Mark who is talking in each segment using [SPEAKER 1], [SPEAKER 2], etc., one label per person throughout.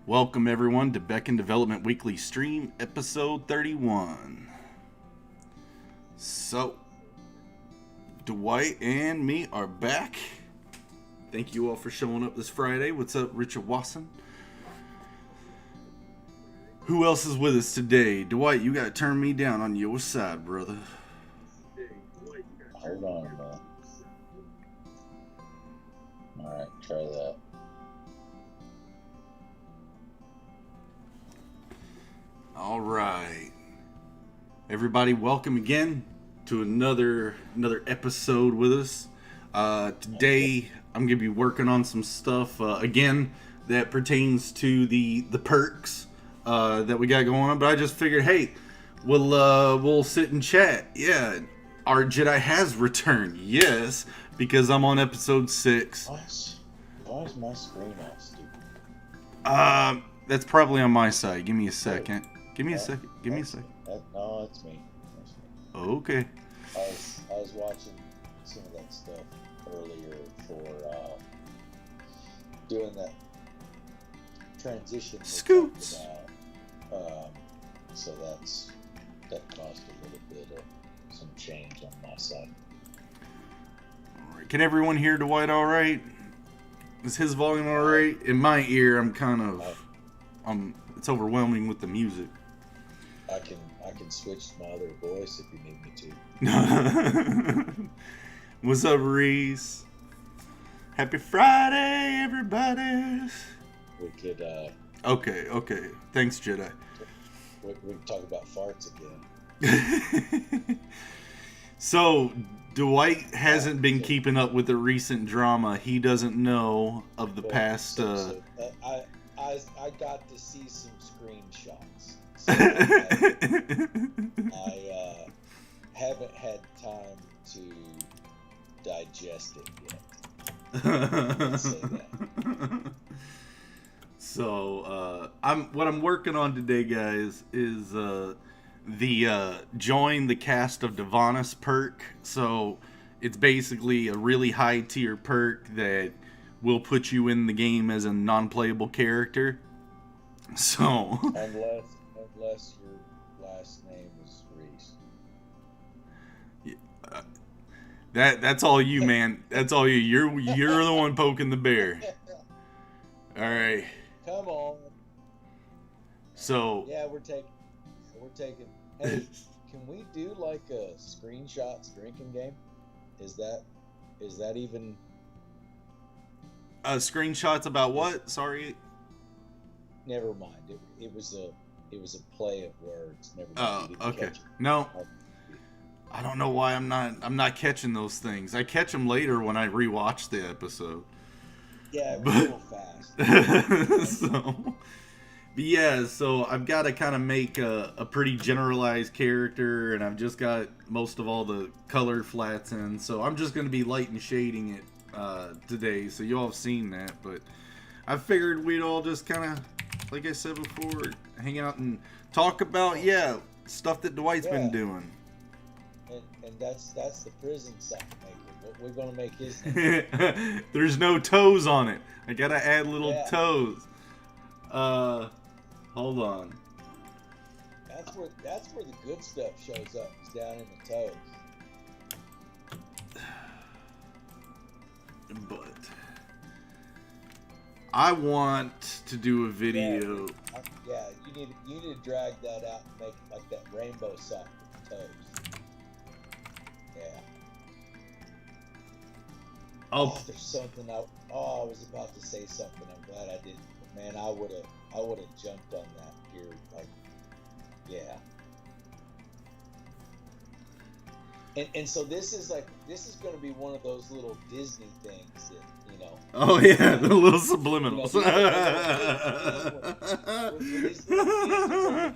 [SPEAKER 1] Welcome everyone to Beckoned Development Weekly Stream, episode 31. So, Dwight and me are back. Thank you all for showing up this Friday. What's up, Richard Wasson? Who else is with us today? Dwight, you gotta turn me down on your side, brother.
[SPEAKER 2] Hold on, man. Alright, try that.
[SPEAKER 1] All right, everybody, welcome again to another episode with us. Today, I'm gonna be working on some stuff again that pertains to the perks that we got going on. But I just figured, hey, we'll sit and chat. Yeah, our Jedi has returned. Yes, because I'm on episode 6.
[SPEAKER 2] Why is my screen all stupid?
[SPEAKER 1] That's probably on my side. Give me a second. Give me a second.
[SPEAKER 2] No, it's me.
[SPEAKER 1] Okay.
[SPEAKER 2] I was watching some of that stuff earlier for doing that transition.
[SPEAKER 1] Scoots.
[SPEAKER 2] So that caused a little bit of some change on my side.
[SPEAKER 1] All right. Can everyone hear Dwight all right? Is his volume all right? In my ear, it's overwhelming with the music.
[SPEAKER 2] I can switch to my other voice if you need me
[SPEAKER 1] to. What's up, Reese? Happy Friday, everybody.
[SPEAKER 2] We could.
[SPEAKER 1] Okay. Thanks, Jedi.
[SPEAKER 2] We can talk about farts again.
[SPEAKER 1] So, Dwight hasn't been keeping up with the recent drama. He doesn't know of the past.
[SPEAKER 2] I got to see some screenshots. So I haven't had time to digest it yet. Let's say that.
[SPEAKER 1] So what I'm working on today, guys, is the join the cast of Divanis perk. So it's basically a really high tier perk that will put you in the game as a non-playable character. So
[SPEAKER 2] unless your last name is Reese.
[SPEAKER 1] That's all you, man. That's all you. You're the one poking the bear. All right.
[SPEAKER 2] Come on.
[SPEAKER 1] So
[SPEAKER 2] yeah, we're taking. Hey, can we do like a screenshots drinking game? Is that even?
[SPEAKER 1] Screenshots about what? Sorry.
[SPEAKER 2] Never mind. It was a play of words. Never mind.
[SPEAKER 1] Okay. No. I don't know why I'm not catching those things. I catch them later when I rewatch the episode.
[SPEAKER 2] Yeah, it was a little fast.
[SPEAKER 1] So I've got to kind of make a pretty generalized character, and I've just got most of all the color flats in. So I'm just going to be light and shading it today. So you all have seen that, but I figured we'd all just kind of, like I said before, hang out and talk about stuff that Dwight's been doing.
[SPEAKER 2] And that's the prison sock maker. We're gonna make his name.
[SPEAKER 1] There's no toes on it. I gotta add little toes. Hold on.
[SPEAKER 2] That's where the good stuff shows up. It's down in the toes.
[SPEAKER 1] But I want to do a video.
[SPEAKER 2] Yeah, you need to drag that out and make it like that rainbow sock with the toes. Yeah. There's something I was about to say something. I'm glad I didn't. Man, I would have jumped on that here. And so this is going to be one of those little Disney things that,
[SPEAKER 1] Oh yeah, the little subliminals.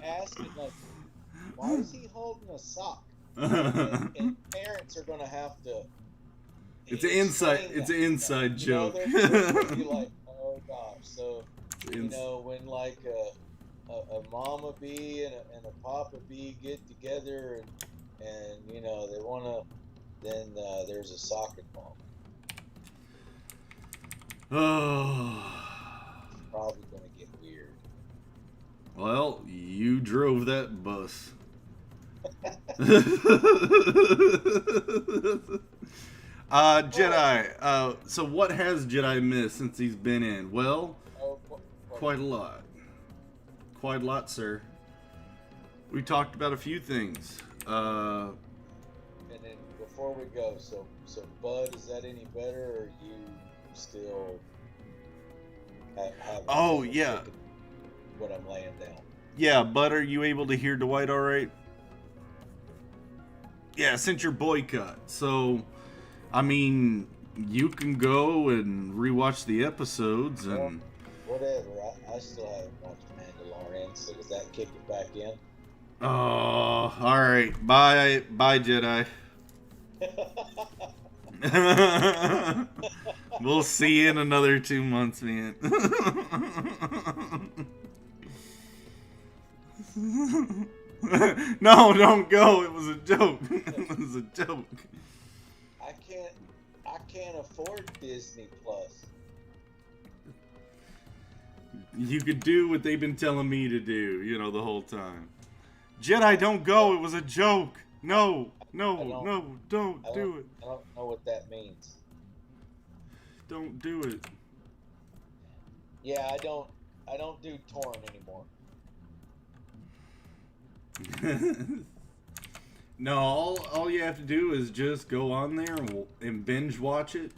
[SPEAKER 2] Asking like, why is he holding a sock? And parents are going to have to.
[SPEAKER 1] It's an inside joke.
[SPEAKER 2] They're going to be like, oh gosh. So when like a mama bee and a papa bee get together and they want to, then there's a sock involved.
[SPEAKER 1] Oh.
[SPEAKER 2] Probably going to get weird.
[SPEAKER 1] Well, you drove that bus. Jedi. So what has Jedi missed since he's been in? Well, quite a lot. Quite a lot, sir. We talked about a few things.
[SPEAKER 2] And then before we go, so Bud, is that any better, or you still have?
[SPEAKER 1] Oh yeah.
[SPEAKER 2] What I'm laying down.
[SPEAKER 1] Yeah, Bud, are you able to hear Dwight all right? Yeah, since you're boycott. So, I mean, you can go and rewatch the episodes and...
[SPEAKER 2] Whatever. I still haven't watched Mandalorian, so does that kick it back in?
[SPEAKER 1] Oh, alright. Bye, Jedi. We'll see you in another 2 months, man. No, don't go. It was a joke. It was a joke.
[SPEAKER 2] I can't afford Disney Plus.
[SPEAKER 1] You could do what they've been telling me to do, the whole time. Jedi, don't go. It was a joke. No, don't do it.
[SPEAKER 2] I don't know what that means.
[SPEAKER 1] Don't do it.
[SPEAKER 2] Yeah, I don't do torrent anymore.
[SPEAKER 1] No, all you have to do is just go on there and binge watch it.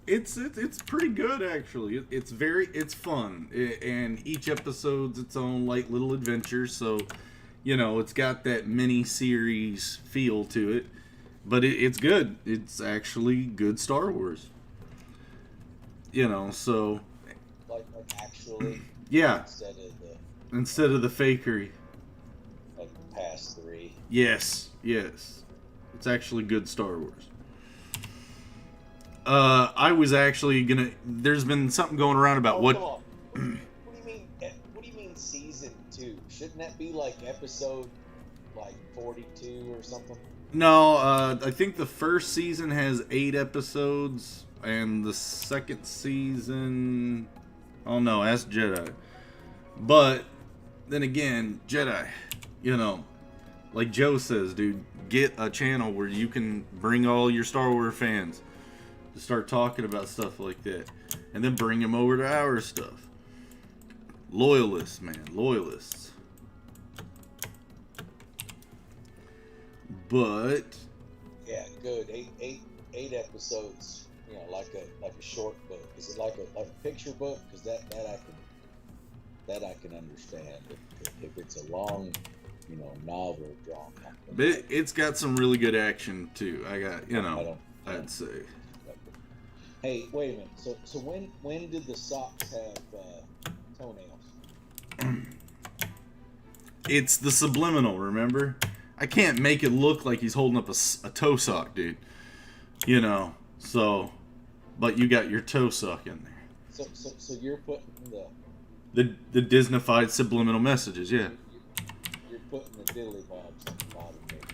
[SPEAKER 1] It's pretty good actually. It's fun, and each episode's its own like little adventure. So, it's got that mini series feel to it, but it's good. It's actually good Star Wars. So
[SPEAKER 2] like actually.
[SPEAKER 1] Yeah.
[SPEAKER 2] Instead
[SPEAKER 1] of the fakery.
[SPEAKER 2] Like the past 3.
[SPEAKER 1] Yes. It's actually good Star Wars. I was actually gonna. There's been something going around about what.
[SPEAKER 2] Come on. What do you mean season 2? Shouldn't that be like episode 42 or something?
[SPEAKER 1] No, I think the first season has 8 episodes, and the second season. Oh no, ask Jedi. But then again, Jedi, like Joe says, dude, get a channel where you can bring all your Star Wars fans to start talking about stuff like that, and then bring them over to our stuff. Loyalists, man, loyalists. But
[SPEAKER 2] yeah, good. Eight episodes. Like a short book. Is it like a picture book? Because that I can understand. If it's a long, novel drawn.
[SPEAKER 1] But it's got some really good action too. I'd say.
[SPEAKER 2] Hey, wait a minute. So when did the socks have toenails?
[SPEAKER 1] It's the subliminal, remember? I can't make it look like he's holding up a toe sock, dude. So, but you got your toe sock in there.
[SPEAKER 2] So you're putting
[SPEAKER 1] the Disney-fied subliminal messages, yeah.
[SPEAKER 2] You're putting the diddly bobs on the bottom there.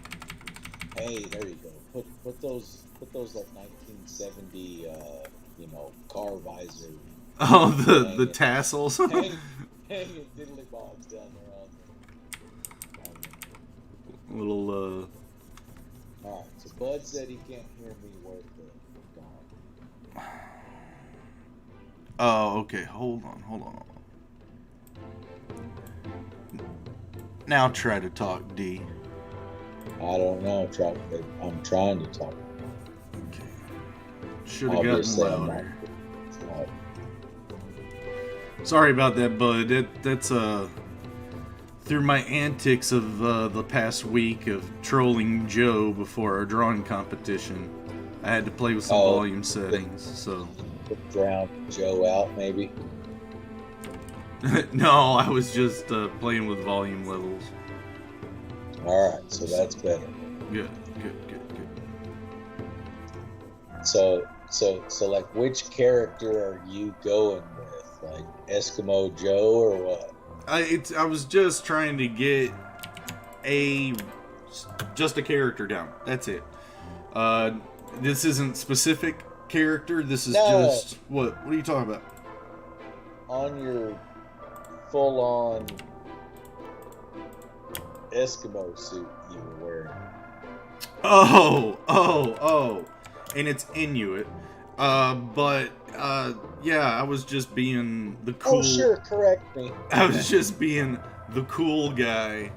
[SPEAKER 2] Hey, there you go. Put those like 1970 car visor.
[SPEAKER 1] Oh, the tassels.
[SPEAKER 2] hanging diddly bobs down there on the
[SPEAKER 1] little
[SPEAKER 2] All right, so Bud said he can't hear me worth the gone.
[SPEAKER 1] Oh, okay. Hold on. Now try to talk, D.
[SPEAKER 2] I don't know. I'm trying to talk.
[SPEAKER 1] Okay. Should have gotten louder. Sorry about that, Bud. That's through my antics of the past week of trolling Joe before our drawing competition. I had to play with some volume settings, so.
[SPEAKER 2] Drown Joe out, maybe?
[SPEAKER 1] No, I was just playing with volume levels.
[SPEAKER 2] Alright, so that's better.
[SPEAKER 1] Good.
[SPEAKER 2] So like, which character are you going with? Like Eskimo Joe or what?
[SPEAKER 1] I was just trying to get just a character down. That's it. This isn't specific character. This is just what? What are you talking about?
[SPEAKER 2] On your full-on Eskimo suit you were wearing.
[SPEAKER 1] Oh, and it's Inuit. Yeah, I was just being the cool.
[SPEAKER 2] Oh, sure, correct me.
[SPEAKER 1] I was just being the cool guy.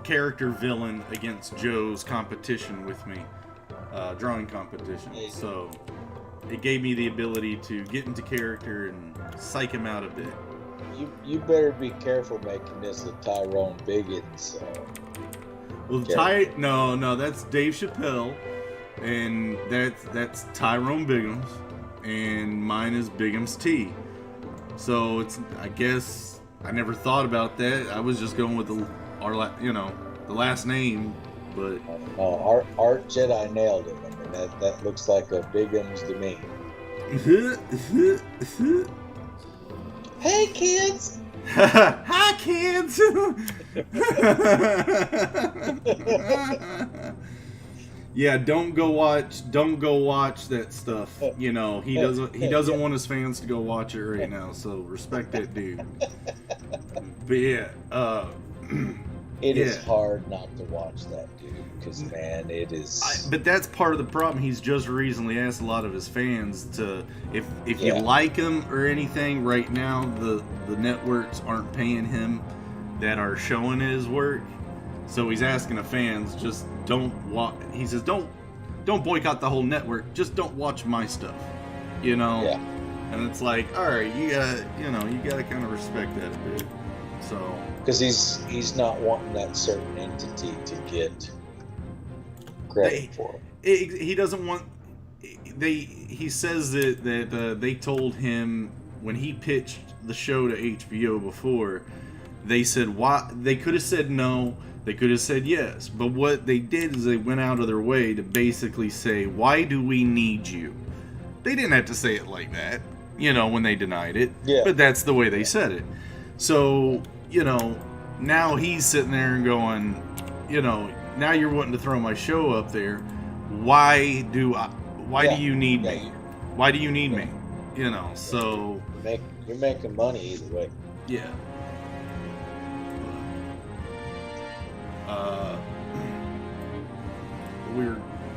[SPEAKER 1] Character villain against Joe's competition with me, drawing competition. So it gave me the ability to get into character and psych him out a bit.
[SPEAKER 2] You better be careful making this a Tyrone Biggins.
[SPEAKER 1] Well, no, that's Dave Chappelle, and that's Tyrone Biggums, and mine is Biggums T. So I guess I never thought about that. I was just going with the last name, but
[SPEAKER 2] Art Jedi nailed it. I mean, that looks like a Biggums to me. Hey, kids!
[SPEAKER 1] Hi, kids! Yeah, don't go watch that stuff. You know, he doesn't want his fans to go watch it right now, so respect that dude. But yeah,
[SPEAKER 2] it is hard not to watch that dude, because man, it is.
[SPEAKER 1] But that's part of the problem. He's just recently asked a lot of his fans to, if you like him or anything. Right now, the networks aren't paying him that are showing his work, so he's asking the fans, just don't watch. He says, don't boycott the whole network. Just don't watch my stuff. You know.
[SPEAKER 2] Yeah.
[SPEAKER 1] And it's like, all right, you gotta kind of respect that a bit. So.
[SPEAKER 2] Because he's not wanting that certain entity to get credit for it.
[SPEAKER 1] He doesn't want. He says that they told him when he pitched the show to HBO before, they said why. They could have said no. They could have said yes. But what they did is they went out of their way to basically say, why do we need you? They didn't have to say it like that, when they denied it.
[SPEAKER 2] Yeah.
[SPEAKER 1] But that's the way they said it. So, now he's sitting there and going, now you're wanting to throw my show up there. Why do you need me? Why do you need me? So
[SPEAKER 2] you're making money either way.
[SPEAKER 1] Yeah.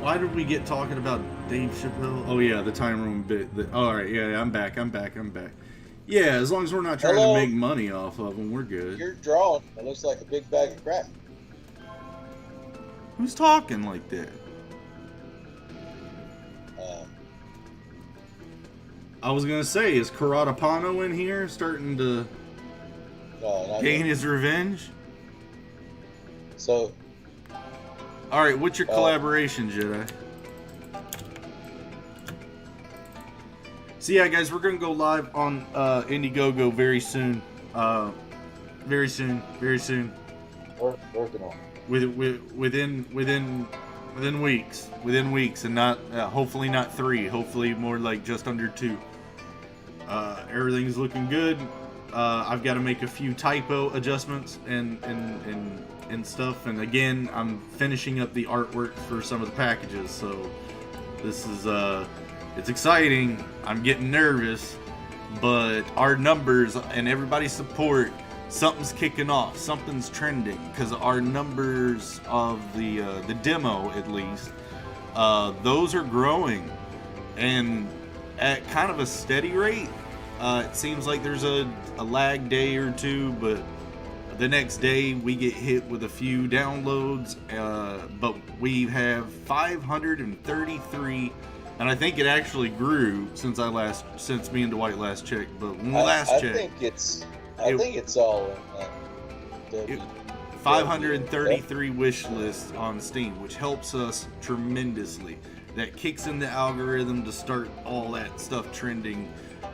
[SPEAKER 1] Why did we get talking about Dave Chappelle? Oh yeah, the time room bit. All right, yeah, I'm back. Yeah, as long as we're not trying to make money off of them, we're good.
[SPEAKER 2] You're drawing. It looks like a big bag of crap.
[SPEAKER 1] Who's talking like that? I was gonna say, is Karatapano in here starting to gain his revenge?
[SPEAKER 2] So.
[SPEAKER 1] All right, what's your collaboration, Jedi? So yeah, guys, we're gonna go live on Indiegogo very soon. Very soon.
[SPEAKER 2] Working on
[SPEAKER 1] it. Within weeks, and not hopefully not 3. Hopefully more like just under 2. Everything's looking good. I've got to make a few typo adjustments and stuff. And again, I'm finishing up the artwork for some of the packages. So this is it's exciting. I'm getting nervous, but our numbers and everybody's support, something's kicking off. Something's trending because our numbers of the demo, at least, those are growing, and at kind of a steady rate. It seems like there's a lag day or two, but the next day we get hit with a few downloads. But we have 533. And I think it actually grew since me and Dwight last checked. But when we last checked,
[SPEAKER 2] I think it's all in that.
[SPEAKER 1] 533 wish lists on Steam, which helps us tremendously. That kicks in the algorithm to start all that stuff trending,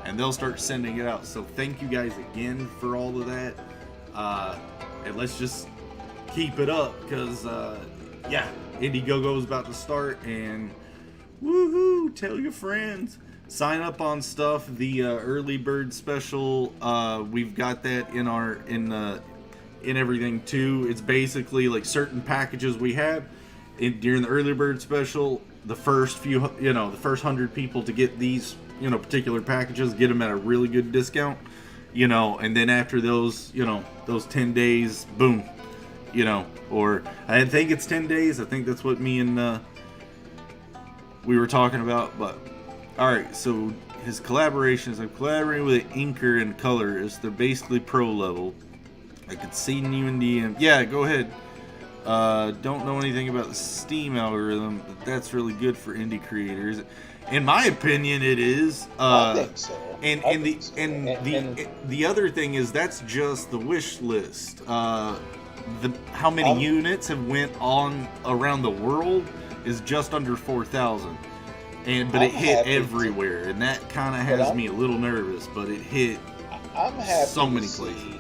[SPEAKER 1] and they'll start sending it out. So thank you guys again for all of that. And let's just keep it up, because Indiegogo is about to start, and woohoo! Tell your friends. Sign up on stuff. The early bird special. We've got that in everything too. It's basically like certain packages we have during the early bird special. The first few, the first 100 people to get these, particular packages, get them at a really good discount. you know, and then after those, you know, those 10 days, boom, you know, or I think it's 10 days. I think that's what me and we were talking about. But all right, so his collaborations, I'm collaborating with an inker and colorist. They're basically pro level. I could see you in DM. Yeah, go ahead. Don't know anything about the Steam algorithm, but that's really good for indie creators. In my opinion, it is.
[SPEAKER 2] I think so.
[SPEAKER 1] The other thing is that's just the wish list. How many units have went on around the world is just under 4,000, but it hit everywhere, and that kind of has me a little nervous. But it hit so many places.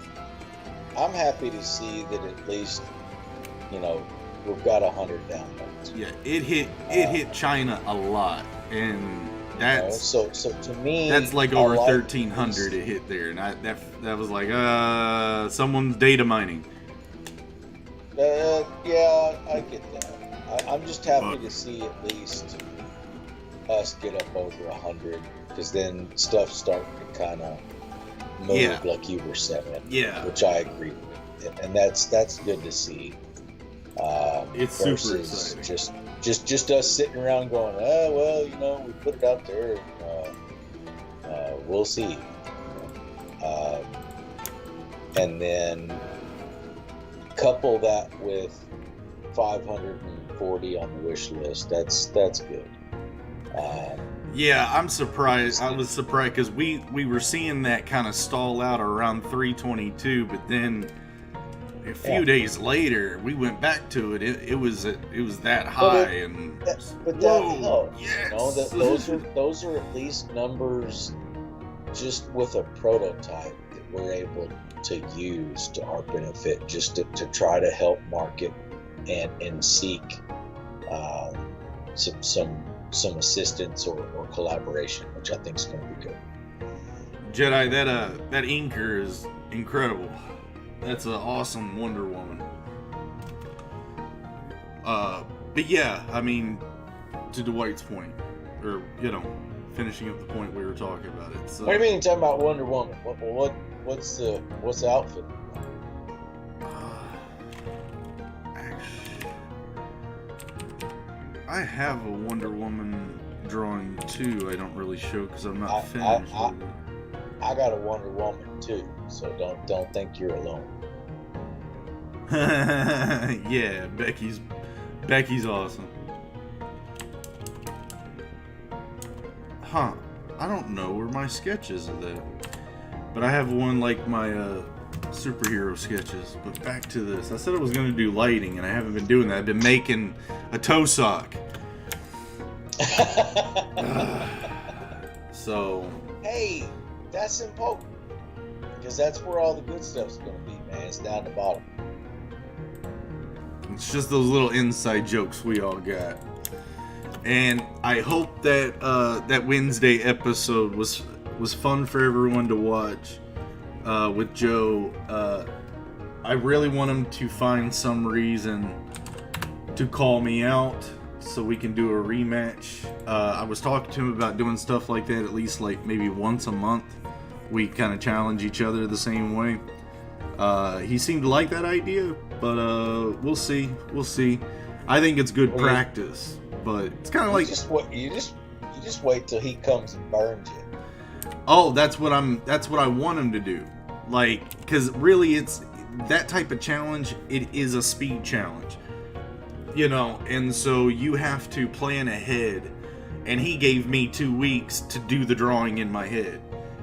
[SPEAKER 2] I'm happy to see that at least, you know, we've got 100 downloads.
[SPEAKER 1] Yeah, it hit China a lot, and that's,
[SPEAKER 2] you know, so to me,
[SPEAKER 1] that's like over 1,300 it hit there, and that was like someone's data mining.
[SPEAKER 2] Yeah, I get that. I'm just happy to see at least us get up over 100, because then stuff's starting to kind of move, like you were saying.
[SPEAKER 1] Yeah,
[SPEAKER 2] which I agree with, and that's good to see.
[SPEAKER 1] It's super exciting.
[SPEAKER 2] Just us sitting around going, oh well, you know, we put it out there, we'll see. And then couple that with 540 on the wish list. That's good.
[SPEAKER 1] Yeah, I'm surprised. I was surprised because we were seeing that kind of stall out around 322, but then a few days later we went back to it. It was that high,
[SPEAKER 2] but that helps. Yes. You know, those are at least numbers just with a prototype that we're able to use to our benefit, just to try to help market and seek some assistance or collaboration, which I think is going to be good.
[SPEAKER 1] Jedi, that inker is incredible. That's an awesome Wonder Woman. But yeah, I mean, to Dwight's point, or you know, finishing up the point we were talking about it. So,
[SPEAKER 2] what do you mean you're talking about Wonder Woman? What's the outfit?
[SPEAKER 1] Actually, I have a Wonder Woman drawing too. I don't really show because I'm not finished with it.
[SPEAKER 2] I got a Wonder Woman too, so don't think you're alone.
[SPEAKER 1] Yeah, Becky's awesome. Huh? I don't know where my sketches are there, but I have one like my superhero sketches. But back to this, I said I was going to do lighting, and I haven't been doing that. I've been making a toe sock. So.
[SPEAKER 2] Hey, that's important, because that's where all the good stuff's going to be, man. It's down the bottom.
[SPEAKER 1] It's just those little inside jokes we all got. And I hope that that Wednesday episode was fun for everyone to watch with Joe. I really want him to find some reason to call me out so we can do a rematch. I was talking to him about doing stuff like that at least like maybe once a month. We kind of challenge each other the same way. He seemed to like that idea, but we'll see. I think it's good practice, but it's kind of like
[SPEAKER 2] you just wait till he comes and burns you.
[SPEAKER 1] Oh, that's what I want him to do. Like, because really, it's that type of challenge. It is a speed challenge, you know, and so you have to plan ahead. And he gave me 2 weeks to do the drawing in my head,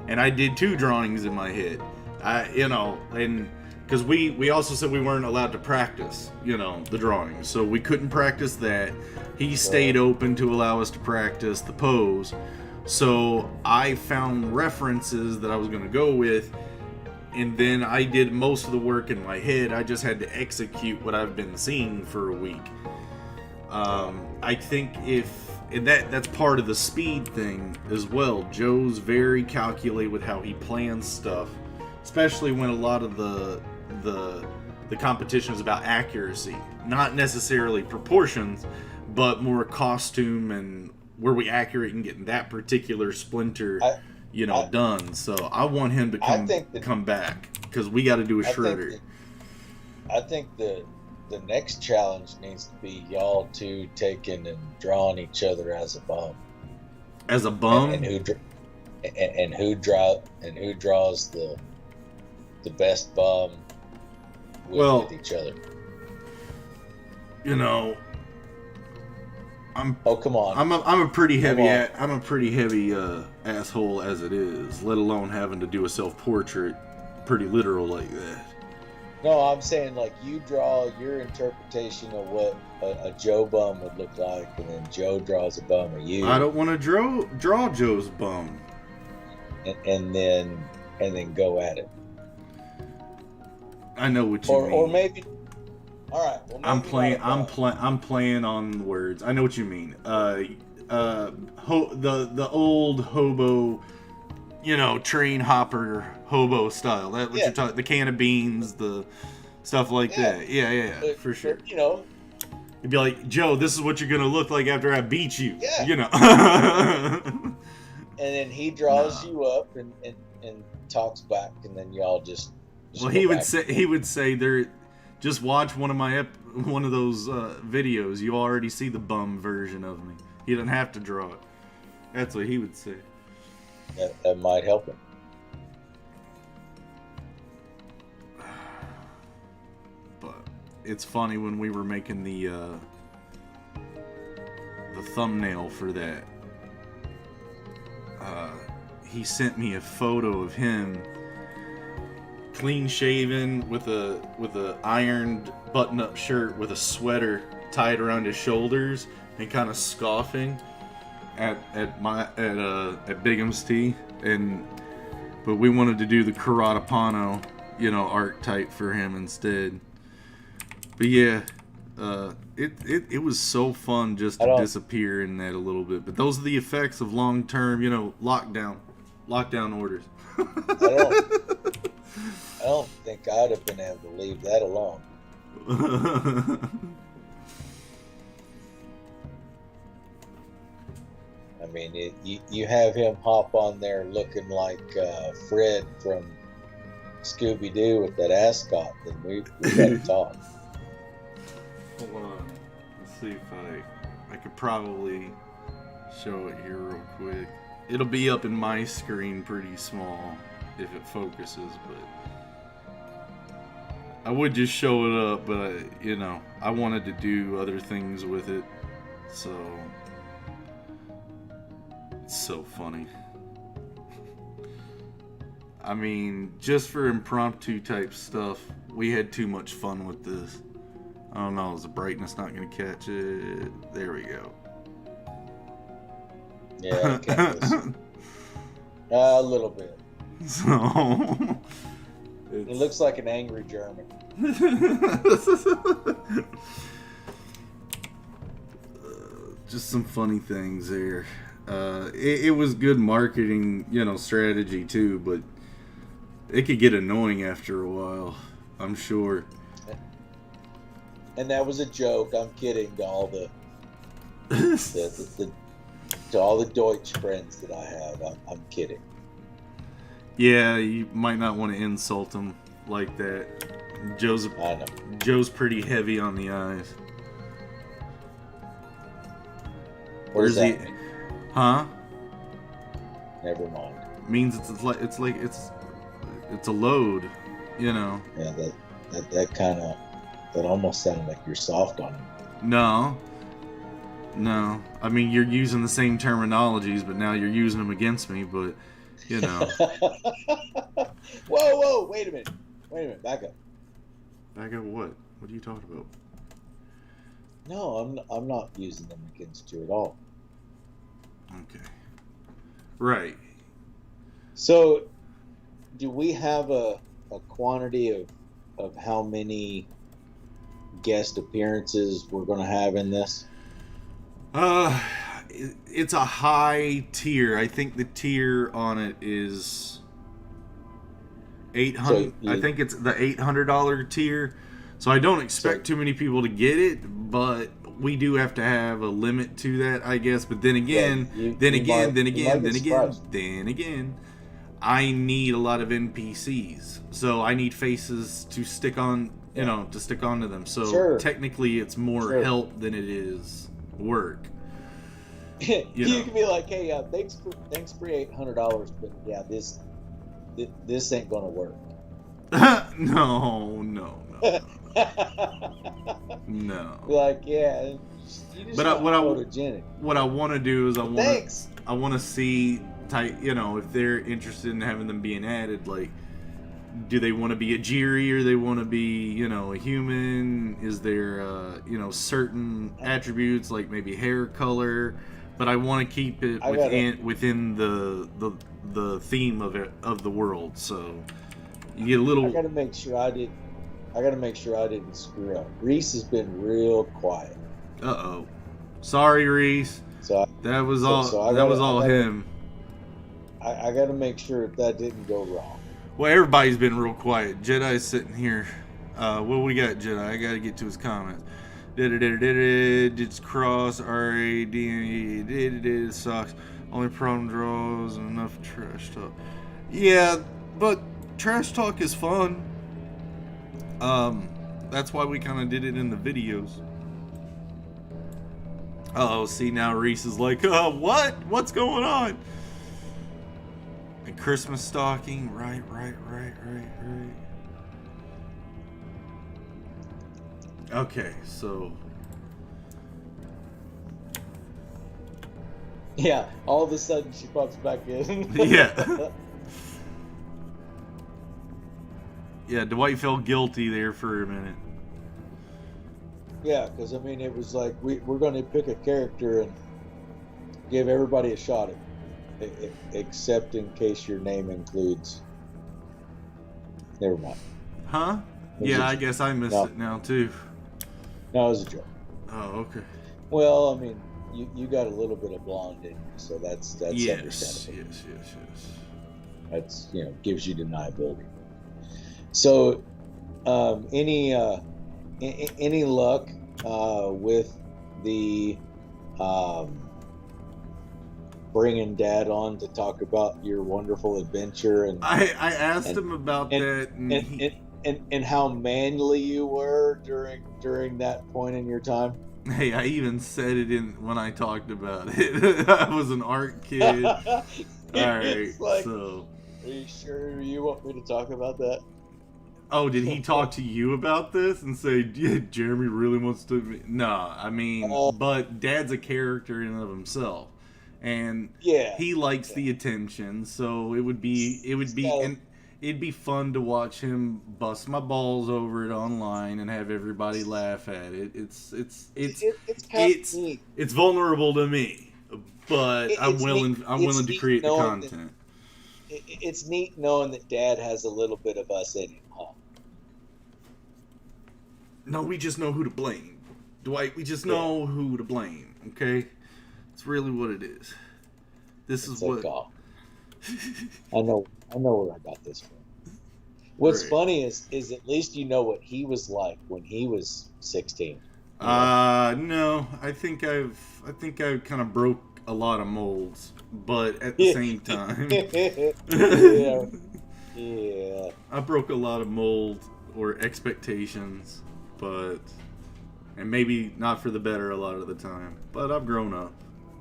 [SPEAKER 1] and I did 2 drawings in my head. And because we also said we weren't allowed to practice, you know, the drawing, so we couldn't practice that. He stayed open to allow us to practice the pose. So I found references that I was going to go with, and then I did most of the work in my head. I just had to execute what I've been seeing for a week. I think that's part of the speed thing as well. Joe's very calculated with how he plans stuff, especially when a lot of the competition is about accuracy, not necessarily proportions, but more costume and were we accurate in getting that particular splinter done. So I want him to come back because we got to do a shredder.
[SPEAKER 2] I think the next challenge needs to be y'all two taking and drawing each other as a bum.
[SPEAKER 1] As a bum,
[SPEAKER 2] and who draws the best bum with each other. Come on.
[SPEAKER 1] I'm a pretty heavy asshole as it is, let alone having to do a self-portrait pretty literal like that.
[SPEAKER 2] No, I'm saying like you draw your interpretation of what a Joe bum would look like, and then Joe draws a bum of you.
[SPEAKER 1] I don't want to draw Joe's bum.
[SPEAKER 2] And then go at it.
[SPEAKER 1] I know what you mean.
[SPEAKER 2] Or maybe. All right. Well,
[SPEAKER 1] I'm playing on words. I know what you mean. The old hobo, train hopper hobo style. That what you're talking. The can of beans, the stuff like that. Yeah,
[SPEAKER 2] but,
[SPEAKER 1] for sure.
[SPEAKER 2] But,
[SPEAKER 1] it'd be like, Joe, this is what you're gonna look like after I beat you.
[SPEAKER 2] Yeah. And then he draws you up and talks back, and then y'all just
[SPEAKER 1] well, he would say there. Just watch one of those videos. You already see the bum version of me. He doesn't have to draw it. That's what he would say.
[SPEAKER 2] That might help him.
[SPEAKER 1] But it's funny when we were making the thumbnail for that. He sent me a photo of him clean shaven with a ironed button-up shirt with a sweater tied around his shoulders and kind of scoffing at Bigham's Tea, but we wanted to do the Karatapano archetype for him instead. But yeah, it was so fun just to disappear in that a little bit. But those are the effects of long-term lockdown orders.
[SPEAKER 2] I don't think I'd have been able to leave that alone. I mean, you have him hop on there looking like Fred from ScoobyDoo with that ascot, then we gotta talk.
[SPEAKER 1] Hold on. Let's see if I could probably show it here real quick. It'll be up in my screen pretty small if it focuses, but I would just show it up, but I wanted to do other things with it, so it's so funny. I mean, just for impromptu type stuff, we had too much fun with this. I don't know, is the brightness not going to catch it? There we go.
[SPEAKER 2] Yeah, I can't listen. A little bit.
[SPEAKER 1] So
[SPEAKER 2] it looks like an angry German.
[SPEAKER 1] Just some funny things there. It was good marketing, strategy too, but it could get annoying after a while, I'm sure.
[SPEAKER 2] And that was a joke. I'm kidding to all the to all the Deutsch friends that I have. I'm kidding.
[SPEAKER 1] Yeah, you might not want to insult him like that. Joe's pretty heavy on the eyes.
[SPEAKER 2] Where's that mean?
[SPEAKER 1] Huh?
[SPEAKER 2] Never mind.
[SPEAKER 1] Means it's a load,
[SPEAKER 2] Yeah, that kind of almost sounded like you're soft on him.
[SPEAKER 1] No. I mean, you're using the same terminologies, but now you're using them against me. But
[SPEAKER 2] Whoa! Wait a minute! Back up.
[SPEAKER 1] Back up what? What are you talking about?
[SPEAKER 2] No, I'm not using them against you at all.
[SPEAKER 1] Okay. Right.
[SPEAKER 2] So, do we have a quantity of how many guest appearances we're going to have in this?
[SPEAKER 1] It's a high tier. I think the tier on it is $800. I think it's the $800 tier. So I don't expect too many people to get it, but we do have to have a limit to that, I guess. But then again,
[SPEAKER 2] Yeah,
[SPEAKER 1] then
[SPEAKER 2] you
[SPEAKER 1] again,
[SPEAKER 2] might-
[SPEAKER 1] then
[SPEAKER 2] you
[SPEAKER 1] again,
[SPEAKER 2] might
[SPEAKER 1] then
[SPEAKER 2] get
[SPEAKER 1] again,
[SPEAKER 2] surprised.
[SPEAKER 1] then again, I need a lot of NPCs. So I need faces to stick on, you know, to stick onto them. So
[SPEAKER 2] Sure.
[SPEAKER 1] technically, it's more
[SPEAKER 2] Sure.
[SPEAKER 1] help than it is work.
[SPEAKER 2] You
[SPEAKER 1] know.
[SPEAKER 2] can be like, hey, thanks for $800, but yeah, this ain't gonna work.
[SPEAKER 1] No.
[SPEAKER 2] Like, yeah, you just
[SPEAKER 1] But
[SPEAKER 2] not
[SPEAKER 1] what
[SPEAKER 2] photogenic.
[SPEAKER 1] I want to do is I
[SPEAKER 2] Thanks.
[SPEAKER 1] want to see, you know, if they're interested in having them being added. Like, do they want to be a Jiri or they want to be, you know, a human? Is there, you know, certain attributes like maybe hair color? But I want to keep it within the theme of the world. So you get a little.
[SPEAKER 2] I gotta make sure I didn't screw up. Reese has been real quiet.
[SPEAKER 1] Sorry, Reese.
[SPEAKER 2] So
[SPEAKER 1] that was all him.
[SPEAKER 2] I gotta make sure that didn't go wrong.
[SPEAKER 1] Well, everybody's been real quiet. Jedi's sitting here. What we got, Jedi? I gotta get to his comments. It's cross RAD sucks. Only problem draws enough trash talk. Yeah, but trash talk is fun. That's why we kind of did it in the videos. See, now Reese is like, what? What's going on? And Christmas stocking, right. Okay, so
[SPEAKER 2] Yeah, all of a sudden she pops back in.
[SPEAKER 1] Yeah. Yeah, Dwight felt guilty there for a minute.
[SPEAKER 2] Yeah, because I mean, it was like we're going to pick a character and give everybody a shot at it, except in case your name includes. Never mind.
[SPEAKER 1] Huh? Yeah, I guess I missed it now too.
[SPEAKER 2] No, it was a joke.
[SPEAKER 1] Oh, okay.
[SPEAKER 2] Well, I mean, you got a little bit of blonde in you, so that's
[SPEAKER 1] yes,
[SPEAKER 2] understandable.
[SPEAKER 1] Yes.
[SPEAKER 2] That's, you know, gives you deniability. So, any luck with the bringing Dad on to talk about your wonderful adventure? And
[SPEAKER 1] I asked him about that,
[SPEAKER 2] and how manly you were during that point in your time.
[SPEAKER 1] Hey, I even said it when I talked about it. I was an art kid. All right,
[SPEAKER 2] like,
[SPEAKER 1] so.
[SPEAKER 2] Are you sure you want me to talk about that?
[SPEAKER 1] Oh, did he talk to you about this and say, yeah, Jeremy really wants to? No, I mean, but Dad's a character in and of himself, and he likes the attention. So it'd be fun to watch him bust my balls over it online and have everybody laugh at it. It's vulnerable to me, but I'm willing to create the content.
[SPEAKER 2] It's neat knowing that Dad has a little bit of us in him, huh?
[SPEAKER 1] No, we just know who to blame, Dwight. We just know who to blame. Okay, it's really what it is.
[SPEAKER 2] I know where I got this from. What's funny is at least you know what he was like when he was 16.
[SPEAKER 1] No, I think I've kind of broke a lot of molds, but at the same time,
[SPEAKER 2] yeah,
[SPEAKER 1] I broke a lot of molds or expectations, and maybe not for the better a lot of the time. But I've grown up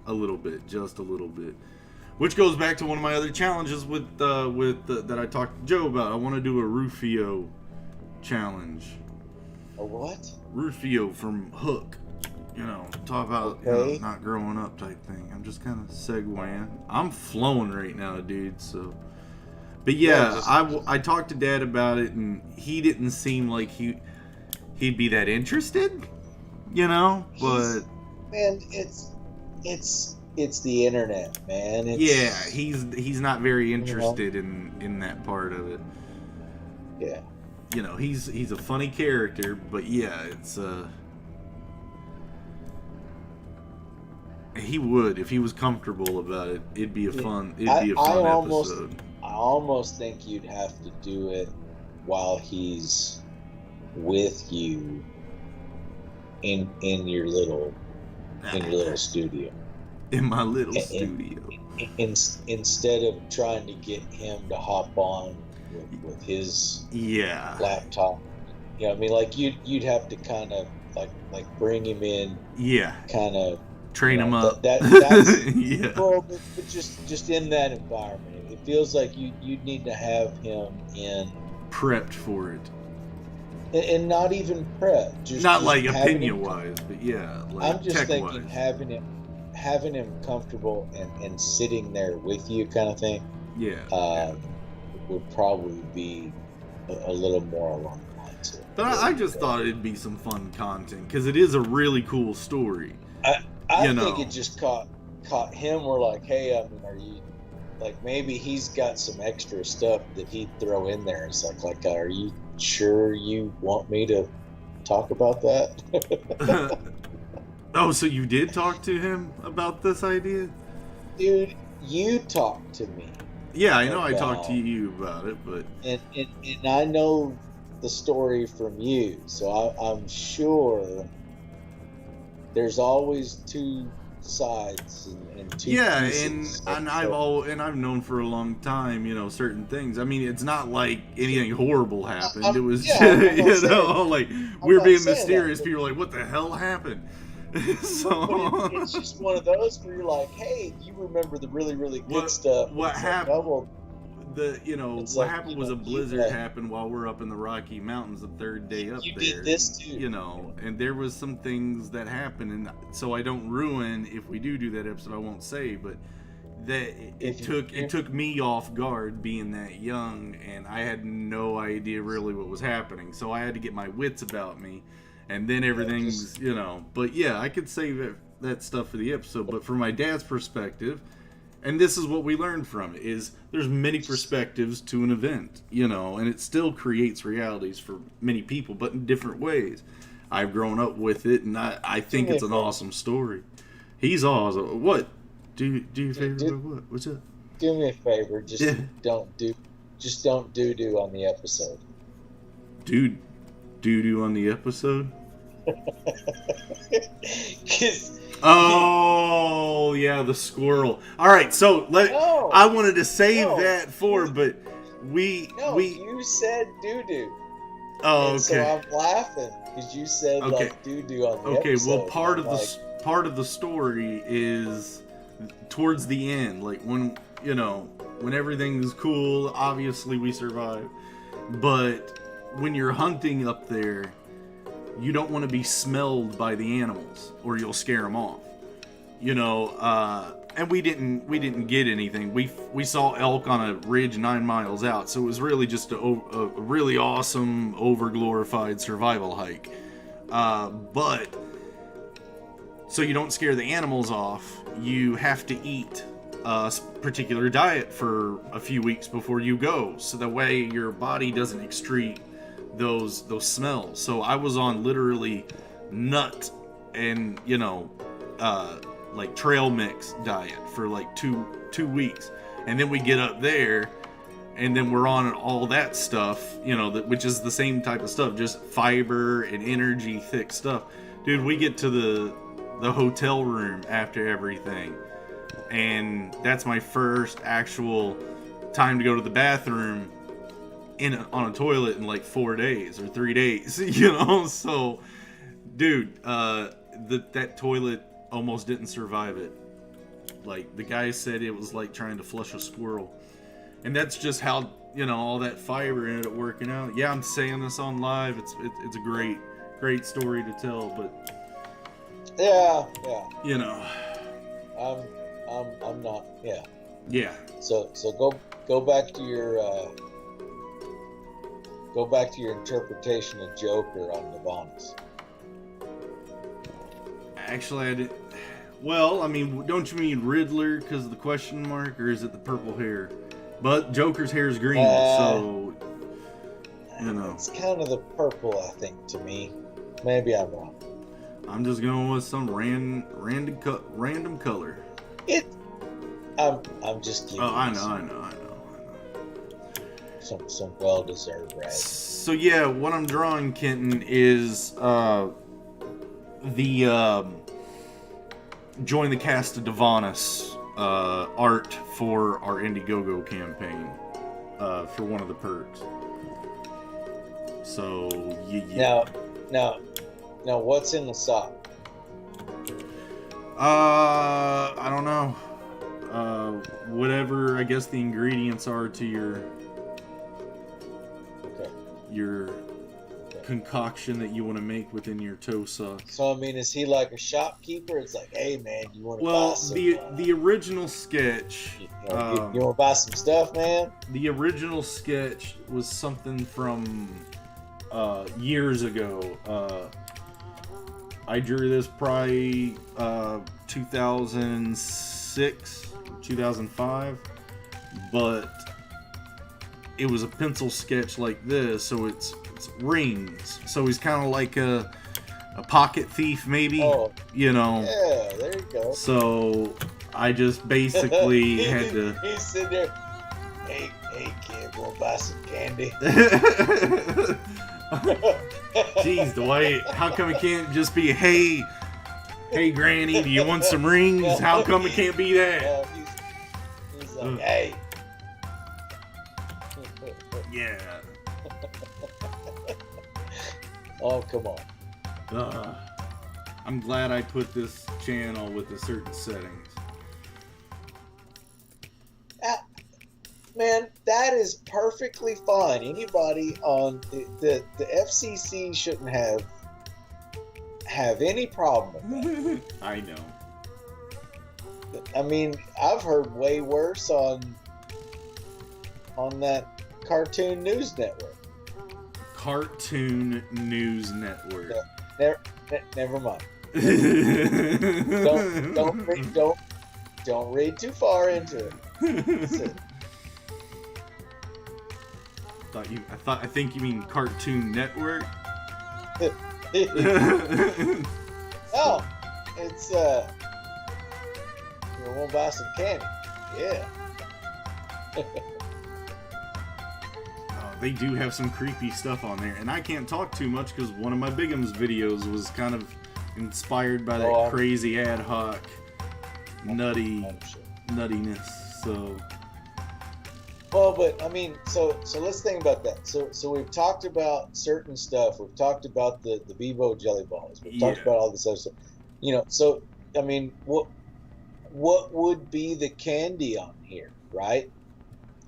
[SPEAKER 1] a little bit, just a little bit. Which goes back to one of my other challenges that I talked to Joe about. I want to do a Rufio challenge.
[SPEAKER 2] A what?
[SPEAKER 1] Rufio from Hook. You know, talk about not growing up type thing. I'm just kind of segueing. I'm flowing right now, dude. So, but yeah, I talked to Dad about it, and he didn't seem like he'd be that interested. You know, but
[SPEAKER 2] man, it's the internet, man.
[SPEAKER 1] He's not very interested in that part of it.
[SPEAKER 2] Yeah.
[SPEAKER 1] You know, he's a funny character, but yeah, it's he would, if he was comfortable about it, it'd be a fun episode.
[SPEAKER 2] I almost think you'd have to do it while he's with you in your little studio.
[SPEAKER 1] In my little
[SPEAKER 2] And,
[SPEAKER 1] studio.
[SPEAKER 2] instead of trying to get him to hop on with his laptop, I mean, like you'd have to kind of like bring him in, kind of
[SPEAKER 1] train him up.
[SPEAKER 2] That's well, but just in that environment, it feels like you'd need to have him in
[SPEAKER 1] prepped for it.
[SPEAKER 2] And not even prep,
[SPEAKER 1] not like opinion wise, but like
[SPEAKER 2] I'm just thinking having him comfortable and sitting there with you, kind of thing. Would probably be a little more along the lines.
[SPEAKER 1] But I just thought it'd be some fun content because it is a really cool story.
[SPEAKER 2] I think it just caught him. We're like, hey, I mean, are you like, maybe he's got some extra stuff that he'd throw in there. It's like, are you sure you want me to talk about that?
[SPEAKER 1] Oh, so you did talk to him about this idea?
[SPEAKER 2] Dude, you talked to me.
[SPEAKER 1] Yeah, I know I talked to you about it, but...
[SPEAKER 2] And I know the story from you, so I'm sure there's always two sides and two pieces.
[SPEAKER 1] and I've known for a long time, certain things. I mean, it's not like anything horrible happened. It was like we're being mysterious. People are like, what the hell happened? So
[SPEAKER 2] it's just one of those where you're like, hey, you remember the really, really good stuff.
[SPEAKER 1] What happened? What happened was a blizzard
[SPEAKER 2] Yeah.
[SPEAKER 1] happened while we're up in the Rocky Mountains the third day up
[SPEAKER 2] You
[SPEAKER 1] there.
[SPEAKER 2] did this too.
[SPEAKER 1] And there was some things that happened, and so I don't ruin if we do that episode. I won't say, but that it took me off guard being that young, and I had no idea really what was happening. So I had to get my wits about me, and then everything's But yeah, I could say that stuff for the episode. But from my dad's perspective. And this is what we learned from it, is there's many perspectives to an event, and it still creates realities for many people, but in different ways. I've grown up with it, and I think it's an awesome story. He's awesome. What? Do you favor what? What's up?
[SPEAKER 2] Do me a favor, don't doo-doo on the episode.
[SPEAKER 1] Doo-doo on the episode?
[SPEAKER 2] 'Cause
[SPEAKER 1] oh yeah, the squirrel. All right, so I wanted to save that for, but
[SPEAKER 2] you said doo-doo.
[SPEAKER 1] Oh, okay.
[SPEAKER 2] So I'm laughing because you said like doo-doo on the episode.
[SPEAKER 1] Well, part of the story is towards the end, like when everything's cool. Obviously, we survive, but when you're hunting up there, you don't want to be smelled by the animals or you'll scare them off. And we didn't get anything. We saw elk on a ridge 9 miles out, so it was really just a really awesome, over-glorified survival hike. But so you don't scare the animals off, you have to eat a particular diet for a few weeks before you go, so that way your body doesn't excrete those smells. So I was on literally nut and like trail mix diet for like two weeks, and then we get up there and then we're on all that stuff, which is the same type of stuff, just fiber and energy thick stuff. Dude, we get to the hotel room after everything, and that's my first actual time to go to the bathroom on a toilet in like 4 days or 3 days, so dude, that toilet almost didn't survive it. Like, the guy said it was like trying to flush a squirrel, and that's just how all that fiber ended up working out. Yeah, I'm saying this on live. It's a great story to tell, but
[SPEAKER 2] yeah, I'm not,
[SPEAKER 1] yeah.
[SPEAKER 2] So go back to your interpretation of Joker on Nirvana's.
[SPEAKER 1] Actually, I didn't. Well, I mean, don't you mean Riddler because of the question mark, or is it the purple hair? But Joker's hair is green, so
[SPEAKER 2] it's kind of the purple, I think, to me. Maybe I'm wrong.
[SPEAKER 1] I'm just going with some random color.
[SPEAKER 2] I'm just giving.
[SPEAKER 1] Oh, I know.
[SPEAKER 2] Some well-deserved, right?
[SPEAKER 1] So yeah, what I'm drawing, Kenton, is the join the cast of Divanis art for our Indiegogo campaign for one of the perks. So yeah.
[SPEAKER 2] Now, what's in the sock?
[SPEAKER 1] I don't know. Whatever I guess the ingredients are to your concoction that you want to make within your toe sock.
[SPEAKER 2] So I mean, is he like a shopkeeper? It's like, hey man, you want to buy some?
[SPEAKER 1] The original sketch.
[SPEAKER 2] You want to buy some stuff, man?
[SPEAKER 1] The original sketch was something from years ago. I drew this probably 2006, 2005, but it was a pencil sketch like this, so it's rings. So he's kind of like a pocket thief, maybe.
[SPEAKER 2] Oh,
[SPEAKER 1] you know.
[SPEAKER 2] Yeah, there you go.
[SPEAKER 1] So I just basically had to.
[SPEAKER 2] He's sitting there. Hey kid, want to buy some candy?
[SPEAKER 1] Jeez, Dwight, how come it can't just be, hey Granny, do you want some rings? How come it can't be that?
[SPEAKER 2] He's like, hey.
[SPEAKER 1] Yeah.
[SPEAKER 2] Oh, come on.
[SPEAKER 1] I'm glad I put this channel with the certain settings.
[SPEAKER 2] Man, that is perfectly fine. Anybody on the FCC shouldn't have any problem with that.
[SPEAKER 1] I know.
[SPEAKER 2] I mean, I've heard way worse on that Cartoon News Network.
[SPEAKER 1] Cartoon News Network.
[SPEAKER 2] Never mind. Don't read too far into it.
[SPEAKER 1] I think you mean Cartoon Network.
[SPEAKER 2] Oh, it's you want to buy some candy? Yeah.
[SPEAKER 1] They do have some creepy stuff on there, and I can't talk too much because one of my Bigum's videos was kind of inspired by that crazy ad hoc nuttiness. So.
[SPEAKER 2] Well, but I mean, so let's think about that. So we've talked about certain stuff. We've talked about the Bebo jelly balls. We've talked about all this other stuff. You know, so I mean, what would be the candy on here, right?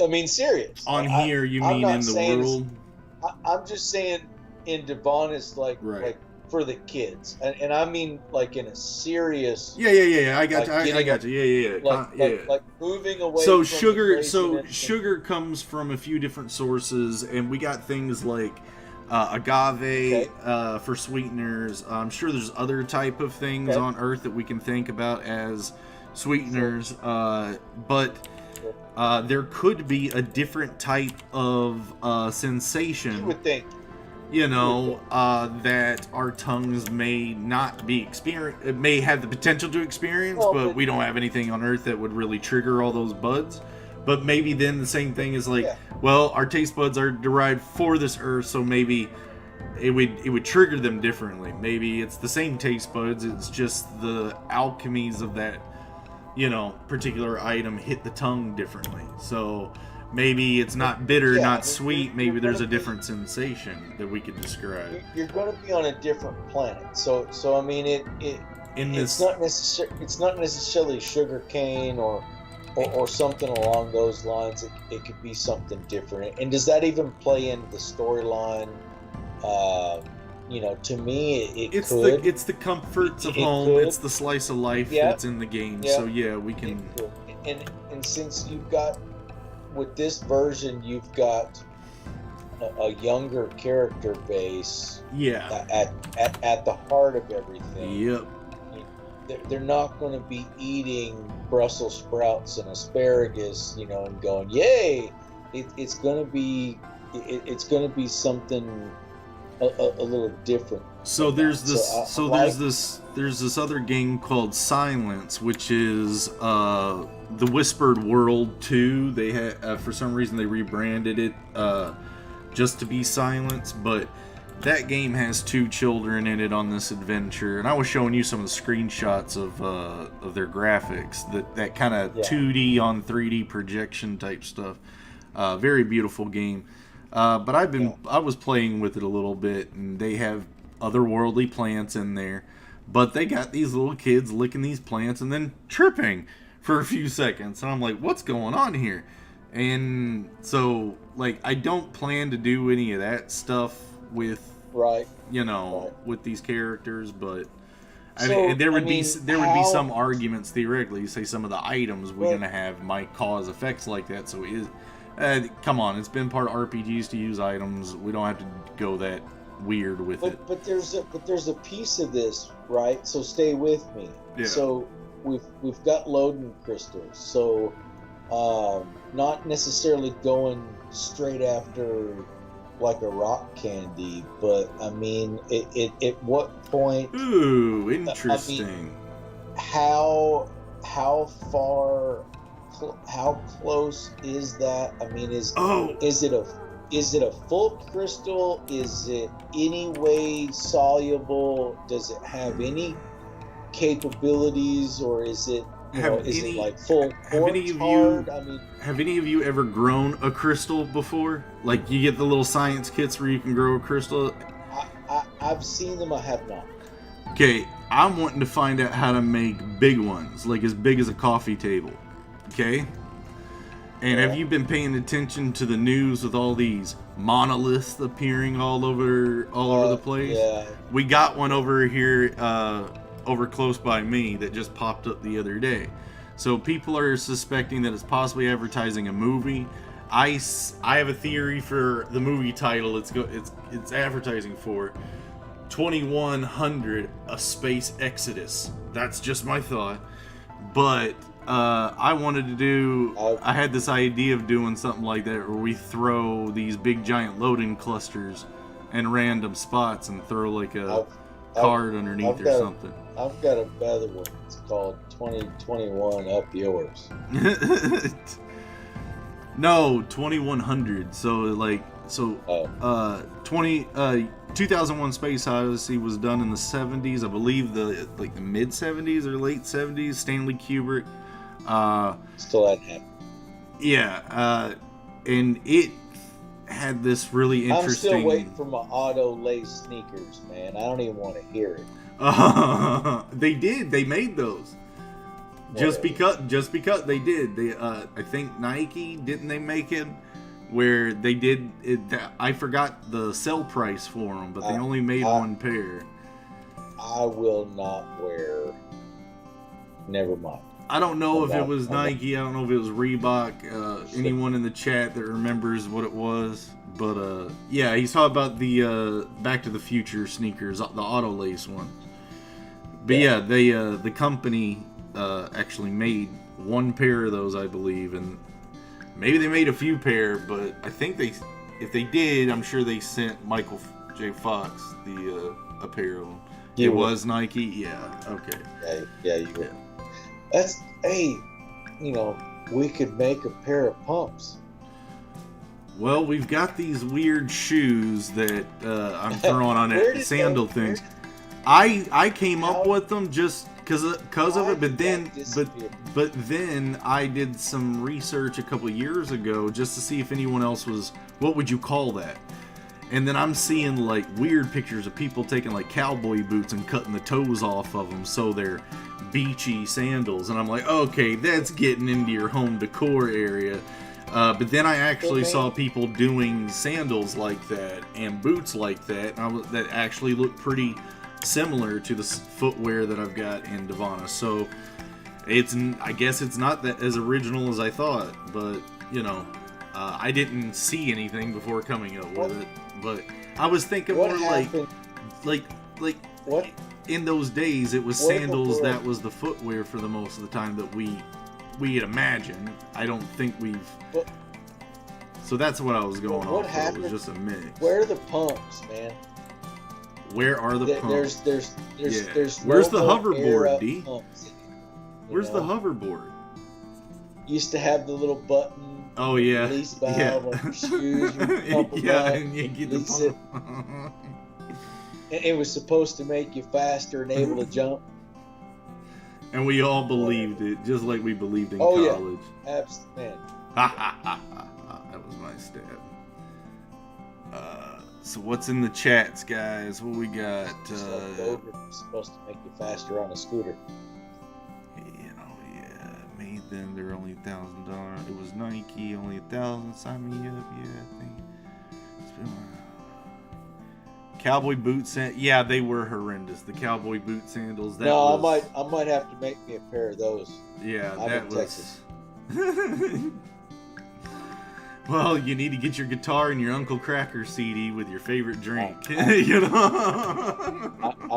[SPEAKER 2] I mean, serious.
[SPEAKER 1] On here, you mean in the world?
[SPEAKER 2] I'm just saying in Divanis, like for the kids, and I mean like in a serious.
[SPEAKER 1] Yeah. I got you. Yeah.
[SPEAKER 2] Like moving away.
[SPEAKER 1] So sugar comes from a few different sources, and we got things like agave for sweeteners. I'm sure there's other type of things on Earth that we can think about as sweeteners, but. There could be a different type of sensation.
[SPEAKER 2] You would think.
[SPEAKER 1] That our tongues may not be it may have the potential to experience, but we don't have anything on Earth that would really trigger all those buds. But maybe then the same thing is like, well, our taste buds are derived for this Earth, so maybe it would trigger them differently. Maybe it's the same taste buds, it's just the alchemies of that particular item hit the tongue differently. So maybe it's not bitter, not sweet. Maybe there's a different sensation that we could describe.
[SPEAKER 2] You're going to be on a different planet. So I mean, it's not necessarily sugar cane or something along those lines. It could be something different. And does that even play into the storyline? To me, it's
[SPEAKER 1] the comforts of home. It's the slice of life that's in the game. So we can.
[SPEAKER 2] And since you've got with this version, you've got a younger character base.
[SPEAKER 1] Yeah.
[SPEAKER 2] At the heart of everything.
[SPEAKER 1] Yep.
[SPEAKER 2] They're not going to be eating Brussels sprouts and asparagus, and going, yay! It's going to be something. A little different.
[SPEAKER 1] So there's this. There's this other game called Silence, which is the Whispered World 2. They had for some reason they rebranded it just to be Silence, but that game has 2 children in it on this adventure, and I was showing you some of the screenshots of their graphics, that kind of 2D on 3D projection type stuff. Very beautiful game. But I was playing with it a little bit, and they have otherworldly plants in there, but they got these little kids licking these plants and then chirping for a few seconds, and I'm like, what's going on here? And so, like, I don't plan to do any of that stuff with, with these characters, but there would be some arguments theoretically. Say some of the items we're gonna have might cause effects like that. So come on, it's been part of RPGs to use items. We don't have to go that weird with it.
[SPEAKER 2] But there's a piece of this, right? So stay with me.
[SPEAKER 1] Yeah.
[SPEAKER 2] So we've got loading crystals. So not necessarily going straight after like a rock candy, but I mean, at what point?
[SPEAKER 1] Ooh, interesting.
[SPEAKER 2] I mean, how far? How close is that? I mean, is it a full crystal? Is it any way soluble? Does it have any capabilities, or is it it like full quartz hard? I mean,
[SPEAKER 1] have any of you ever grown a crystal before? Like, you get the little science kits where you can grow a crystal.
[SPEAKER 2] I've seen them. I have not.
[SPEAKER 1] Okay, I'm wanting to find out how to make big ones, like as big as a coffee table. Okay? And have you been paying attention to the news with all these monoliths appearing all over the place?
[SPEAKER 2] Yeah.
[SPEAKER 1] We got one over here, over close by me, that just popped up the other day. So people are suspecting that it's possibly advertising a movie. I have a theory for the movie title. It's advertising for 2100: A Space Exodus. That's just my thought. But I wanted to do. I had this idea of doing something like that, where we throw these big giant loading clusters in random spots and throw like a card underneath or something.
[SPEAKER 2] I've got a better one. It's called 2021 Up Yours.
[SPEAKER 1] No, 2100. So 2001 Space Odyssey was done in the 70s, I believe, the mid 70s or late 70s. Stanley Kubrick.
[SPEAKER 2] Still hadn't happened.
[SPEAKER 1] Yeah, and it had this really interesting.
[SPEAKER 2] I'm still waiting for my auto lace sneakers, man. I don't even want to hear it.
[SPEAKER 1] They did. They made those. Just because they did. They I think Nike, didn't they make it where they did it? I forgot the sell price for them, but they only made one pair.
[SPEAKER 2] I will not wear. Never mind.
[SPEAKER 1] I don't know if it was Nike. I don't know if it was Reebok. Anyone in the chat that remembers what it was. But yeah, he's talking about the Back to the Future sneakers, the auto lace one. But yeah, they the company actually made one pair of those, I believe, and maybe they made a few pair. But I think if they did, I'm sure they sent Michael J. Fox a pair of them. It was Nike, yeah. Okay.
[SPEAKER 2] Yeah, you would. That's we could make a pair of pumps.
[SPEAKER 1] Well, we've got these weird shoes that I'm throwing on it, sandal things. I came up with them just because of it, but then I did some research a couple years ago just to see if anyone else was. What would you call that? And then I'm seeing like weird pictures of people taking like cowboy boots and cutting the toes off of them so they're beachy sandals, and I'm like, okay, that's getting into your home decor area. But then I actually saw people doing sandals like that and boots like that, that actually look pretty similar to the footwear that I've got in Divana. So I guess it's not that as original as I thought, but I didn't see anything before coming up with it. But I was thinking more like
[SPEAKER 2] what?
[SPEAKER 1] In those days, it was sandals that was the footwear for the most of the time that we had imagined. I don't think we've. So that's what I was going on. It was just a mix.
[SPEAKER 2] Where are the pumps, man?
[SPEAKER 1] Where are the pumps?
[SPEAKER 2] There's
[SPEAKER 1] Where's the hoverboard, D? Where's the hoverboard?
[SPEAKER 2] Used to have the little button.
[SPEAKER 1] Oh yeah.
[SPEAKER 2] Release valve on your shoes. You pump
[SPEAKER 1] and you get the pump.
[SPEAKER 2] it was supposed to make you faster and able to jump.
[SPEAKER 1] And we all believed it, just like we believed in
[SPEAKER 2] college.
[SPEAKER 1] Yeah,
[SPEAKER 2] absolutely.
[SPEAKER 1] That was my stab. So what's in the chats, guys? What we got?
[SPEAKER 2] Supposed to make you faster on a scooter.
[SPEAKER 1] Made them. They're only $1,000. It was Nike, only $1,000. Sign me up. Yeah, I think. Cowboy boot sandals. Yeah, they were horrendous. The cowboy boot sandals.
[SPEAKER 2] I might have to make me a pair of those.
[SPEAKER 1] Yeah,
[SPEAKER 2] I'm in Texas.
[SPEAKER 1] Well, you need to get your guitar and your Uncle Cracker CD with your favorite drink.
[SPEAKER 2] I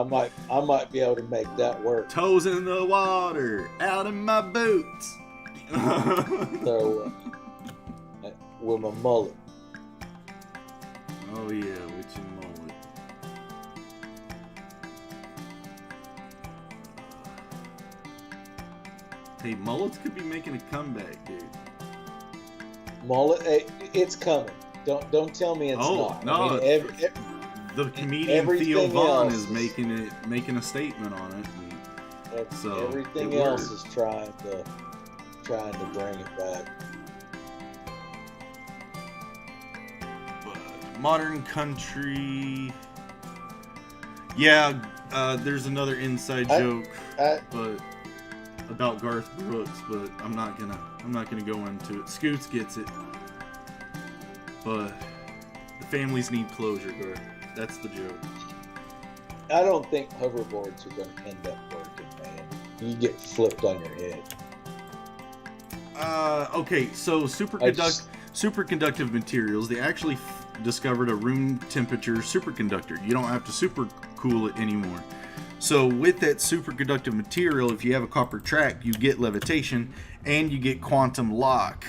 [SPEAKER 2] might be able to make that work.
[SPEAKER 1] Toes in the water, out in my boots.
[SPEAKER 2] So, with my mullet.
[SPEAKER 1] Oh yeah, with your mullet. Hey, mullets could be making a comeback, dude.
[SPEAKER 2] Mullet, it's coming. Don't tell me it's not.
[SPEAKER 1] No,
[SPEAKER 2] I mean,
[SPEAKER 1] the comedian Theo Vaughn is making a statement on it. So
[SPEAKER 2] everything else is trying to bring it back.
[SPEAKER 1] Modern country. Yeah, there's another inside joke, but about Garth Brooks, but I'm not gonna go into it. Scoots gets it, but the families need closure, Garth. That's the joke.
[SPEAKER 2] I don't think hoverboards are gonna end up working, man. You get flipped on your head.
[SPEAKER 1] Okay, so superconductive materials. They actually discovered a room temperature superconductor. You don't have to super cool it anymore. So with that superconductive material, if you have a copper track, you get levitation and you get quantum lock.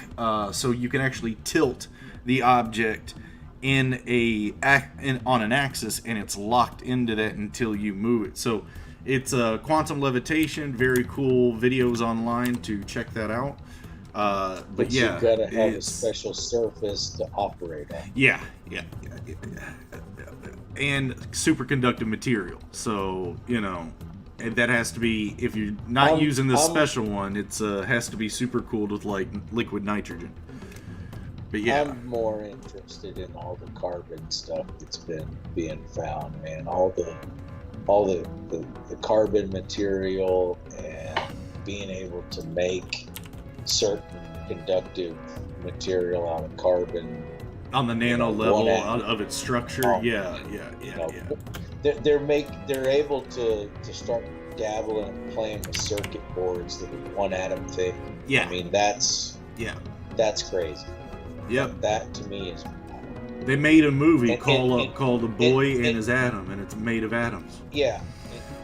[SPEAKER 1] So you can actually tilt the object on an axis, and it's locked into that until you move it. So it's quantum levitation. Very cool videos online to check that out. But yeah,
[SPEAKER 2] you gotta have a special surface to operate on.
[SPEAKER 1] Yeah. And superconductive material. So, that has to be, if you're not using this special one, it's has to be super cooled with like liquid nitrogen. But yeah,
[SPEAKER 2] I'm more interested in all the carbon stuff that's been being found, man. All the carbon material and being able to make certain conductive material out of carbon
[SPEAKER 1] on the nano level of its structure. Yeah.
[SPEAKER 2] They're able to start dabbling and playing with circuit boards that are 1 atom thick.
[SPEAKER 1] Yeah,
[SPEAKER 2] I mean that's crazy.
[SPEAKER 1] Yep.
[SPEAKER 2] That to me is.
[SPEAKER 1] They made a movie called A Boy and His Atom, and it's made of atoms.
[SPEAKER 2] Yeah,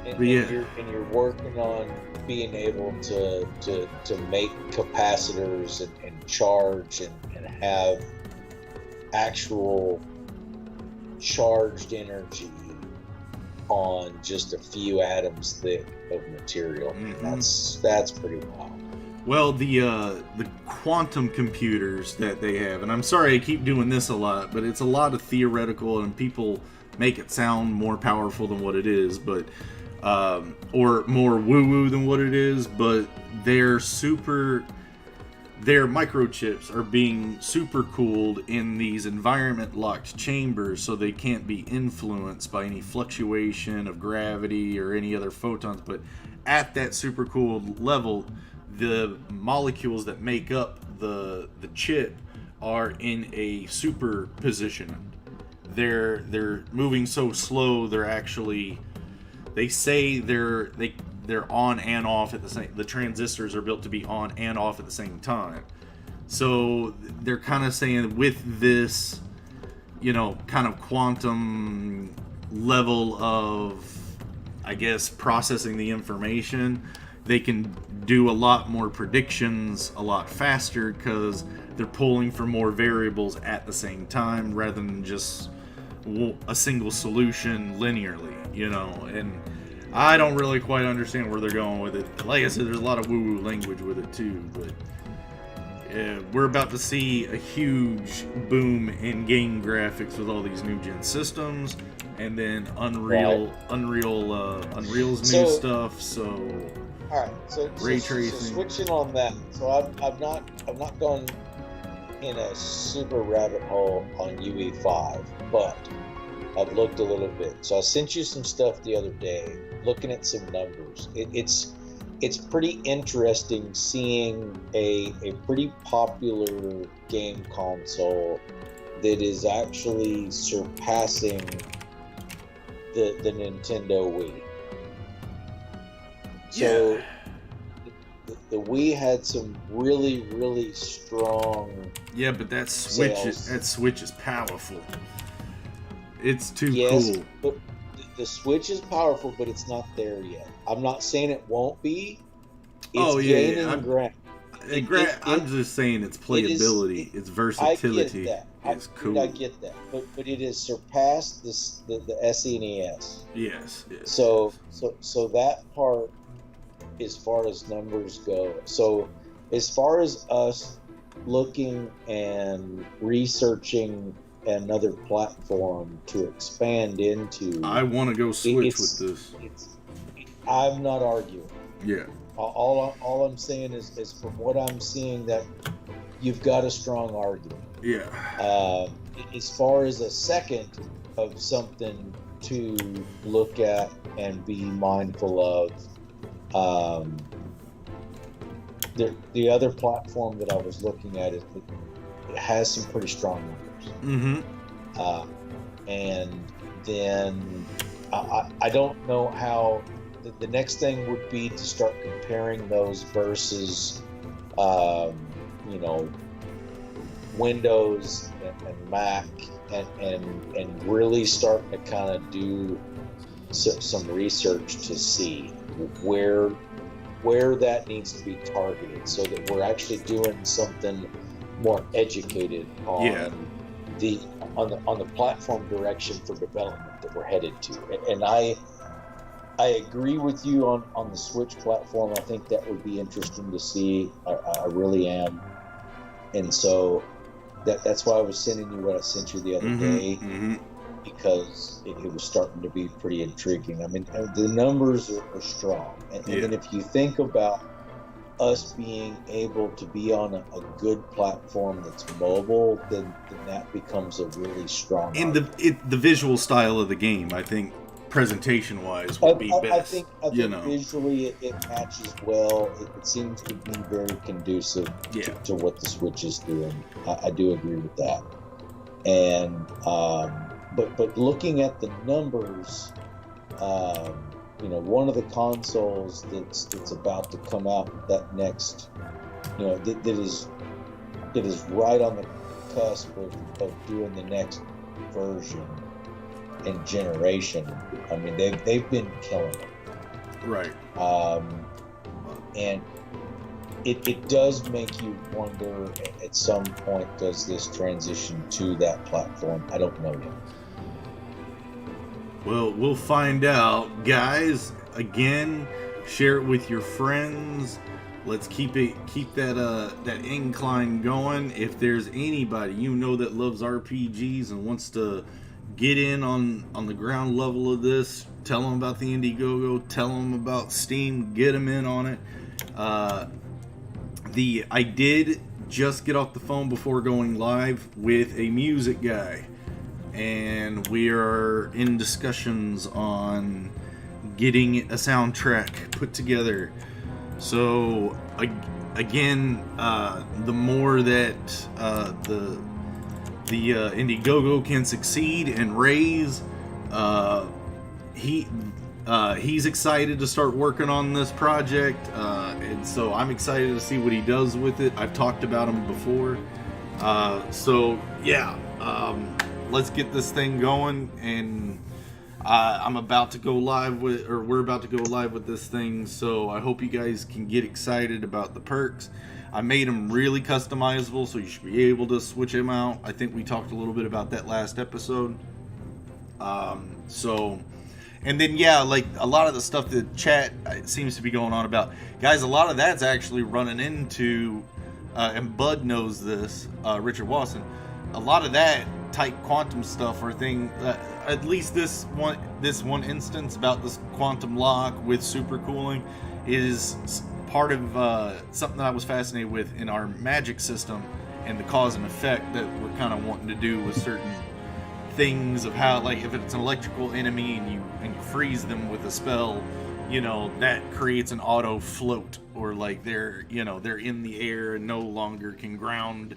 [SPEAKER 2] and you're working on being able to make capacitors and charge and have actual charged energy on just a few atoms thick of material. Mm-hmm. That's pretty wild.
[SPEAKER 1] Well, the quantum computers that they have, and I'm sorry I keep doing this a lot, but it's a lot of theoretical, and people make it sound more powerful than what it is, but or more woo-woo than what it is, but their microchips are being super cooled in these environment locked chambers, so they can't be influenced by any fluctuation of gravity or any other photons. But at that super cooled level, the molecules that make up the chip are in a superposition. They're moving so slow. They say they're on and off at the same. The transistors are built to be on and off at the same time. So they're kind of saying with this, kind of quantum level of, I guess, processing the information, they can do a lot more predictions a lot faster because they're pulling for more variables at the same time rather than just a single solution linearly, and I don't really quite understand where they're going with it. Like I said, there's a lot of woo-woo language with it too, but we're about to see a huge boom in game graphics with all these new gen systems, and then
[SPEAKER 2] Right.
[SPEAKER 1] Unreal's new
[SPEAKER 2] So,
[SPEAKER 1] stuff. So
[SPEAKER 2] all right.
[SPEAKER 1] ray
[SPEAKER 2] So
[SPEAKER 1] tracing.
[SPEAKER 2] switching on that. So I've not gone in a super rabbit hole on UE5, but I've looked a little bit. So I sent you some stuff the other day, looking at some numbers. It's pretty interesting seeing a pretty popular game console that is actually surpassing the Nintendo Wii. So
[SPEAKER 1] Yeah.
[SPEAKER 2] the Wii had some really, really strong
[SPEAKER 1] Yeah, but
[SPEAKER 2] sales.
[SPEAKER 1] that Switch is powerful. It's too
[SPEAKER 2] Yes,
[SPEAKER 1] cool.
[SPEAKER 2] but the Switch is powerful, but it's not there yet. I'm not saying it won't be. It's
[SPEAKER 1] Oh yeah,
[SPEAKER 2] gaining ground.
[SPEAKER 1] I'm just saying its
[SPEAKER 2] It is.
[SPEAKER 1] playability, its
[SPEAKER 2] I get
[SPEAKER 1] versatility
[SPEAKER 2] that.
[SPEAKER 1] is
[SPEAKER 2] Dude, I
[SPEAKER 1] cool.
[SPEAKER 2] get that. But it has surpassed the SE and ES.
[SPEAKER 1] Yes.
[SPEAKER 2] So that part, as far as numbers go. So as far as us looking and researching another platform to expand into,
[SPEAKER 1] I want to go Switch with
[SPEAKER 2] it's
[SPEAKER 1] this.
[SPEAKER 2] I'm not arguing.
[SPEAKER 1] Yeah.
[SPEAKER 2] All I'm saying is from what I'm seeing, that you've got a strong argument.
[SPEAKER 1] Yeah.
[SPEAKER 2] As far as a second of something to look at and be mindful of, the other platform that I was looking at, it has some pretty strong numbers.
[SPEAKER 1] Mm-hmm.
[SPEAKER 2] And then I don't know how the next thing would be to start comparing those versus, you know, Windows and Mac, and really starting to kind of do some research to see where that needs to be targeted, so that we're actually doing something more educated on on the platform direction for development that we're headed to. And I agree with you on the Switch platform. I think that would be interesting to see. I really am. And so that's why I was sending you what I sent you the other day, because it was starting to be pretty intriguing. I mean, the numbers are strong. And then if you think about us being able to be on a good platform that's mobile, then that becomes a really strong.
[SPEAKER 1] And the visual style of the game, I think, presentation wise, would be best.
[SPEAKER 2] I think visually it matches well. It seems to be very conducive to what the Switch is doing. I do agree with that. And but looking at the numbers, you know, one of the consoles that's about to come out, that next, you know, that is right on the cusp of doing the next version and generation. I mean, they've been killing it.
[SPEAKER 1] Right.
[SPEAKER 2] And it does make you wonder, at some point, does this transition to that platform? I don't know yet.
[SPEAKER 1] Well, we'll find out, guys. Again, share it with your friends. Let's keep that incline going. If there's anybody you know that loves RPGs and wants to get in on the ground level of this, tell them about the Indiegogo, tell them about Steam, get them in on it. I did just get off the phone before going live with a music guy, and we are in discussions on getting a soundtrack put together. So again, the more that the Indiegogo can succeed and raise, he's excited to start working on this project, and so I'm excited to see what he does with it. I've talked about him before, so yeah, let's get this thing going. And we're about to go live with this thing, so I hope you guys can get excited about the perks. I made them really customizable, so you should be able to switch them out. I think we talked a little bit about that last episode. And then like a lot of the stuff that chat seems to be going on about, guys, a lot of that's actually running into and Bud knows this, Richard Watson, a lot of that type quantum stuff or thing, at least this one instance about this quantum lock with supercooling is part of something that I was fascinated with in our magic system, and the cause and effect that we're kind of wanting to do with certain things of how, like, if it's an electrical enemy and you freeze them with a spell, you know, that creates an auto float, or like they're in the air and no longer can ground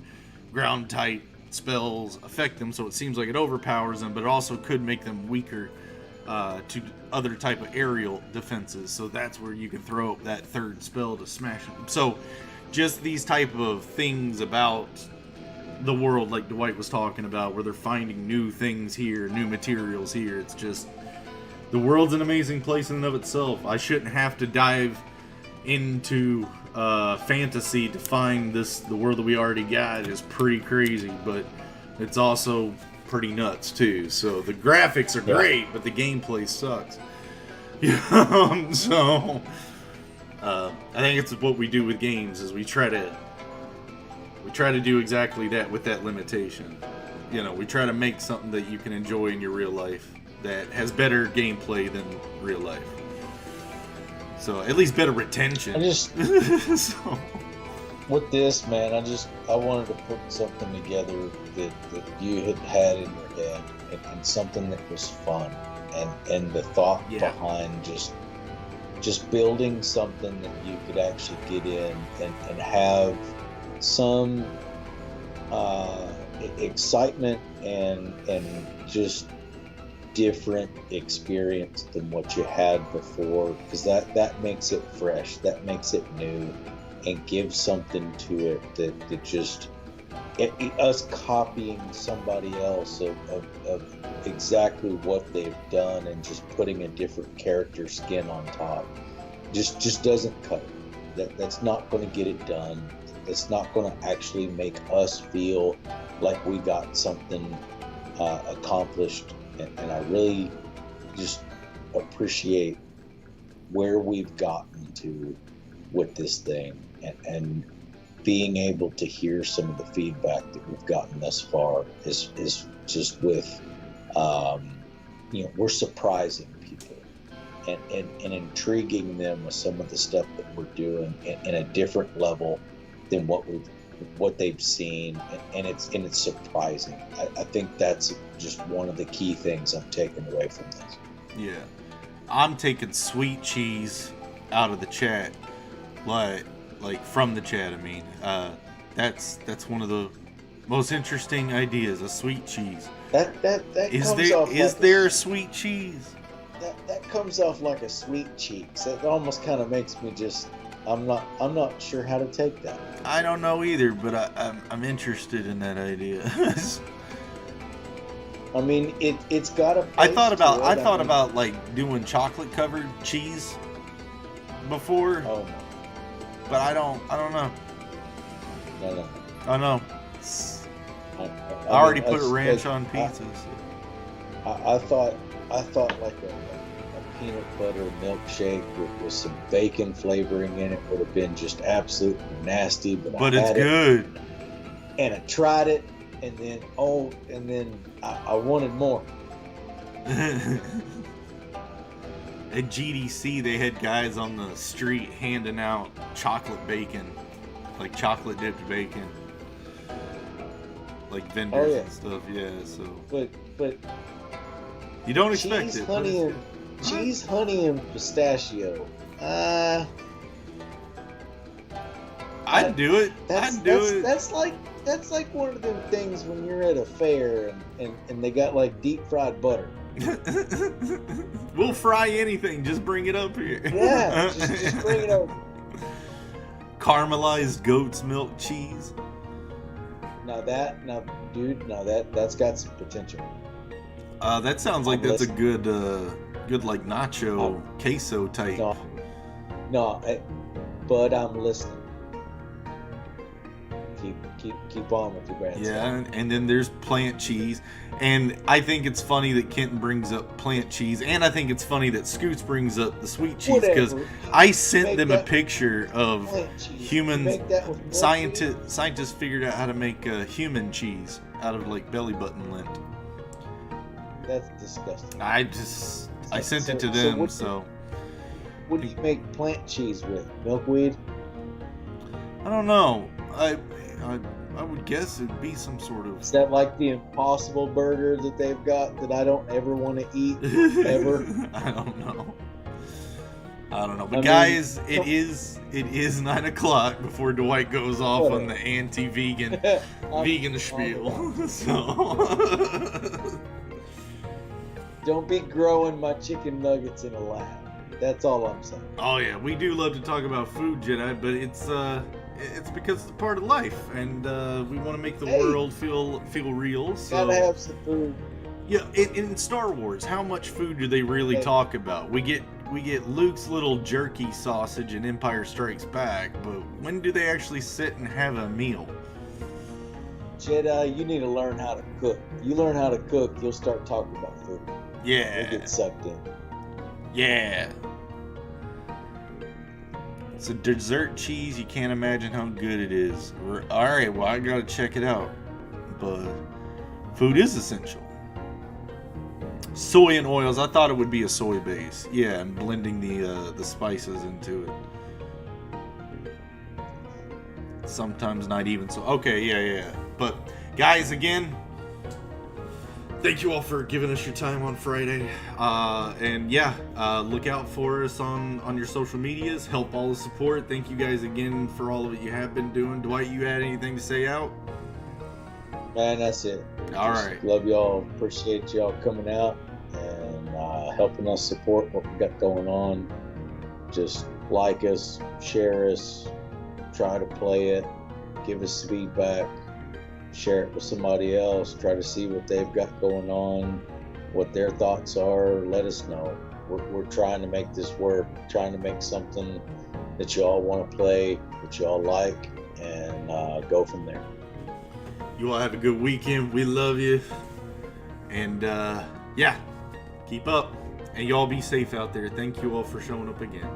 [SPEAKER 1] type spells affect them, so it seems like it overpowers them, but it also could make them weaker to other type of aerial defenses. So that's where you can throw up that third spell to smash them. So just these type of things about the world, like Dwight was talking about, where they're finding new things here, new materials here. It's just, the world's an amazing place in and of itself. I shouldn't have to dive into fantasy to find the world that we already got is pretty crazy, but it's also pretty nuts too. So the graphics are great, but the gameplay sucks. So I think it's what we do with games, is we try to do exactly that with that limitation. You know, we try to make something that you can enjoy in your real life that has better gameplay than real life. So at least better retention. So.
[SPEAKER 2] With this, man, I wanted to put something together that you had in your head, and something that was fun, and the thought behind just building something that you could actually get in and have some excitement and just different experience than what you had before, because that makes it fresh, that makes it new, and gives something to it that just us copying somebody else of exactly what they've done and just putting a different character skin on top just doesn't cut it. That's not going to get it done. It's not going to actually make us feel like we got something accomplished. And I really just appreciate where we've gotten to with this thing, and being able to hear some of the feedback that we've gotten thus far is just with, we're surprising people and intriguing them with some of the stuff that we're doing in a different level than what they've seen, and it's surprising. I think that's just one of the key things I'm taking away from this.
[SPEAKER 1] Yeah, I'm taking sweet cheese out of the chat, like from the chat. I mean, that's one of the most interesting ideas. A sweet chease.
[SPEAKER 2] That
[SPEAKER 1] is there a sweet cheese?
[SPEAKER 2] That comes off like a sweet cheeks. It almost kind of makes me just. I'm not sure how to take that.
[SPEAKER 1] I don't know either, but I'm interested in that idea.
[SPEAKER 2] I mean, it's got a.
[SPEAKER 1] I thought about like doing chocolate covered cheese before.
[SPEAKER 2] Oh.
[SPEAKER 1] But I don't know.
[SPEAKER 2] No.
[SPEAKER 1] I know. I already put a ranch on pizza.
[SPEAKER 2] I thought like a peanut butter milkshake with some bacon flavoring in it would have been just absolutely nasty, but
[SPEAKER 1] it's good.
[SPEAKER 2] And I tried it, and then I wanted more.
[SPEAKER 1] At GDC, they had guys on the street handing out chocolate bacon, like chocolate dipped bacon, like vendors and stuff. Yeah, so.
[SPEAKER 2] But
[SPEAKER 1] you don't expect it.
[SPEAKER 2] Cheese, honey, and pistachio.
[SPEAKER 1] I'd do it.
[SPEAKER 2] That's like one of them things when you're at a fair and they got like deep fried butter.
[SPEAKER 1] We'll fry anything. Just bring it up here.
[SPEAKER 2] Yeah, just bring it over.
[SPEAKER 1] Caramelized goat's milk cheese.
[SPEAKER 2] That's got some potential.
[SPEAKER 1] That sounds like that's a good like nacho queso type.
[SPEAKER 2] But I'm listening. keep on with your grandson.
[SPEAKER 1] Yeah, and then there's plant cheese. And I think it's funny that Kenton brings up plant cheese, and I think it's funny that Scoots brings up the sweet cheese, because I sent them a picture of humans. Scientists figured out how to make human cheese out of like belly button lint.
[SPEAKER 2] That's disgusting.
[SPEAKER 1] I sent it to them.
[SPEAKER 2] What do you make plant cheese with? Milkweed?
[SPEAKER 1] I don't know. I would guess it'd be some sort of...
[SPEAKER 2] Is that like the Impossible Burger that they've got that I don't ever want to eat, ever?
[SPEAKER 1] I don't know. But guys, it is 9 o'clock before Dwight goes off on the anti-vegan vegan spiel. So...
[SPEAKER 2] Don't be growing my chicken nuggets in a lab. That's all I'm saying.
[SPEAKER 1] Oh yeah, we do love to talk about food, Jedi, but it's because it's a part of life, and we want to make the world feel real. So
[SPEAKER 2] gotta have some food.
[SPEAKER 1] Yeah, in Star Wars, how much food do they really talk about? We get Luke's little jerky sausage in Empire Strikes Back, but when do they actually sit and have a meal?
[SPEAKER 2] Jedi, you need to learn how to cook. You learn how to cook, you'll start talking about food.
[SPEAKER 1] Yeah.
[SPEAKER 2] You'll get sucked in.
[SPEAKER 1] Yeah. It's a dessert cheese. You can't imagine how good it is. Alright, well, I gotta check it out. But food is essential. Soy and oils. I thought it would be a soy base. Yeah, and blending the spices into it. Sometimes not even so. Okay, yeah. But guys, again, thank you all for giving us your time on Friday. And yeah, look out for us on your social medias. Help all the support. Thank you guys again for all of it you have been doing. Dwight, you had anything to say out?
[SPEAKER 2] Man, that's it.
[SPEAKER 1] All right.
[SPEAKER 2] Love y'all. Appreciate y'all coming out and helping us support what we got going on. Just like us, share us, try to play it, give us feedback. Share it with somebody else, try to see what they've got going on, what their thoughts are. Let us know. We're trying to make this work, trying to make something that you all want to play, that you all like, and go from there.
[SPEAKER 1] You all have a good weekend. We love you. And yeah, keep up. And y'all be safe out there. Thank you all for showing up again.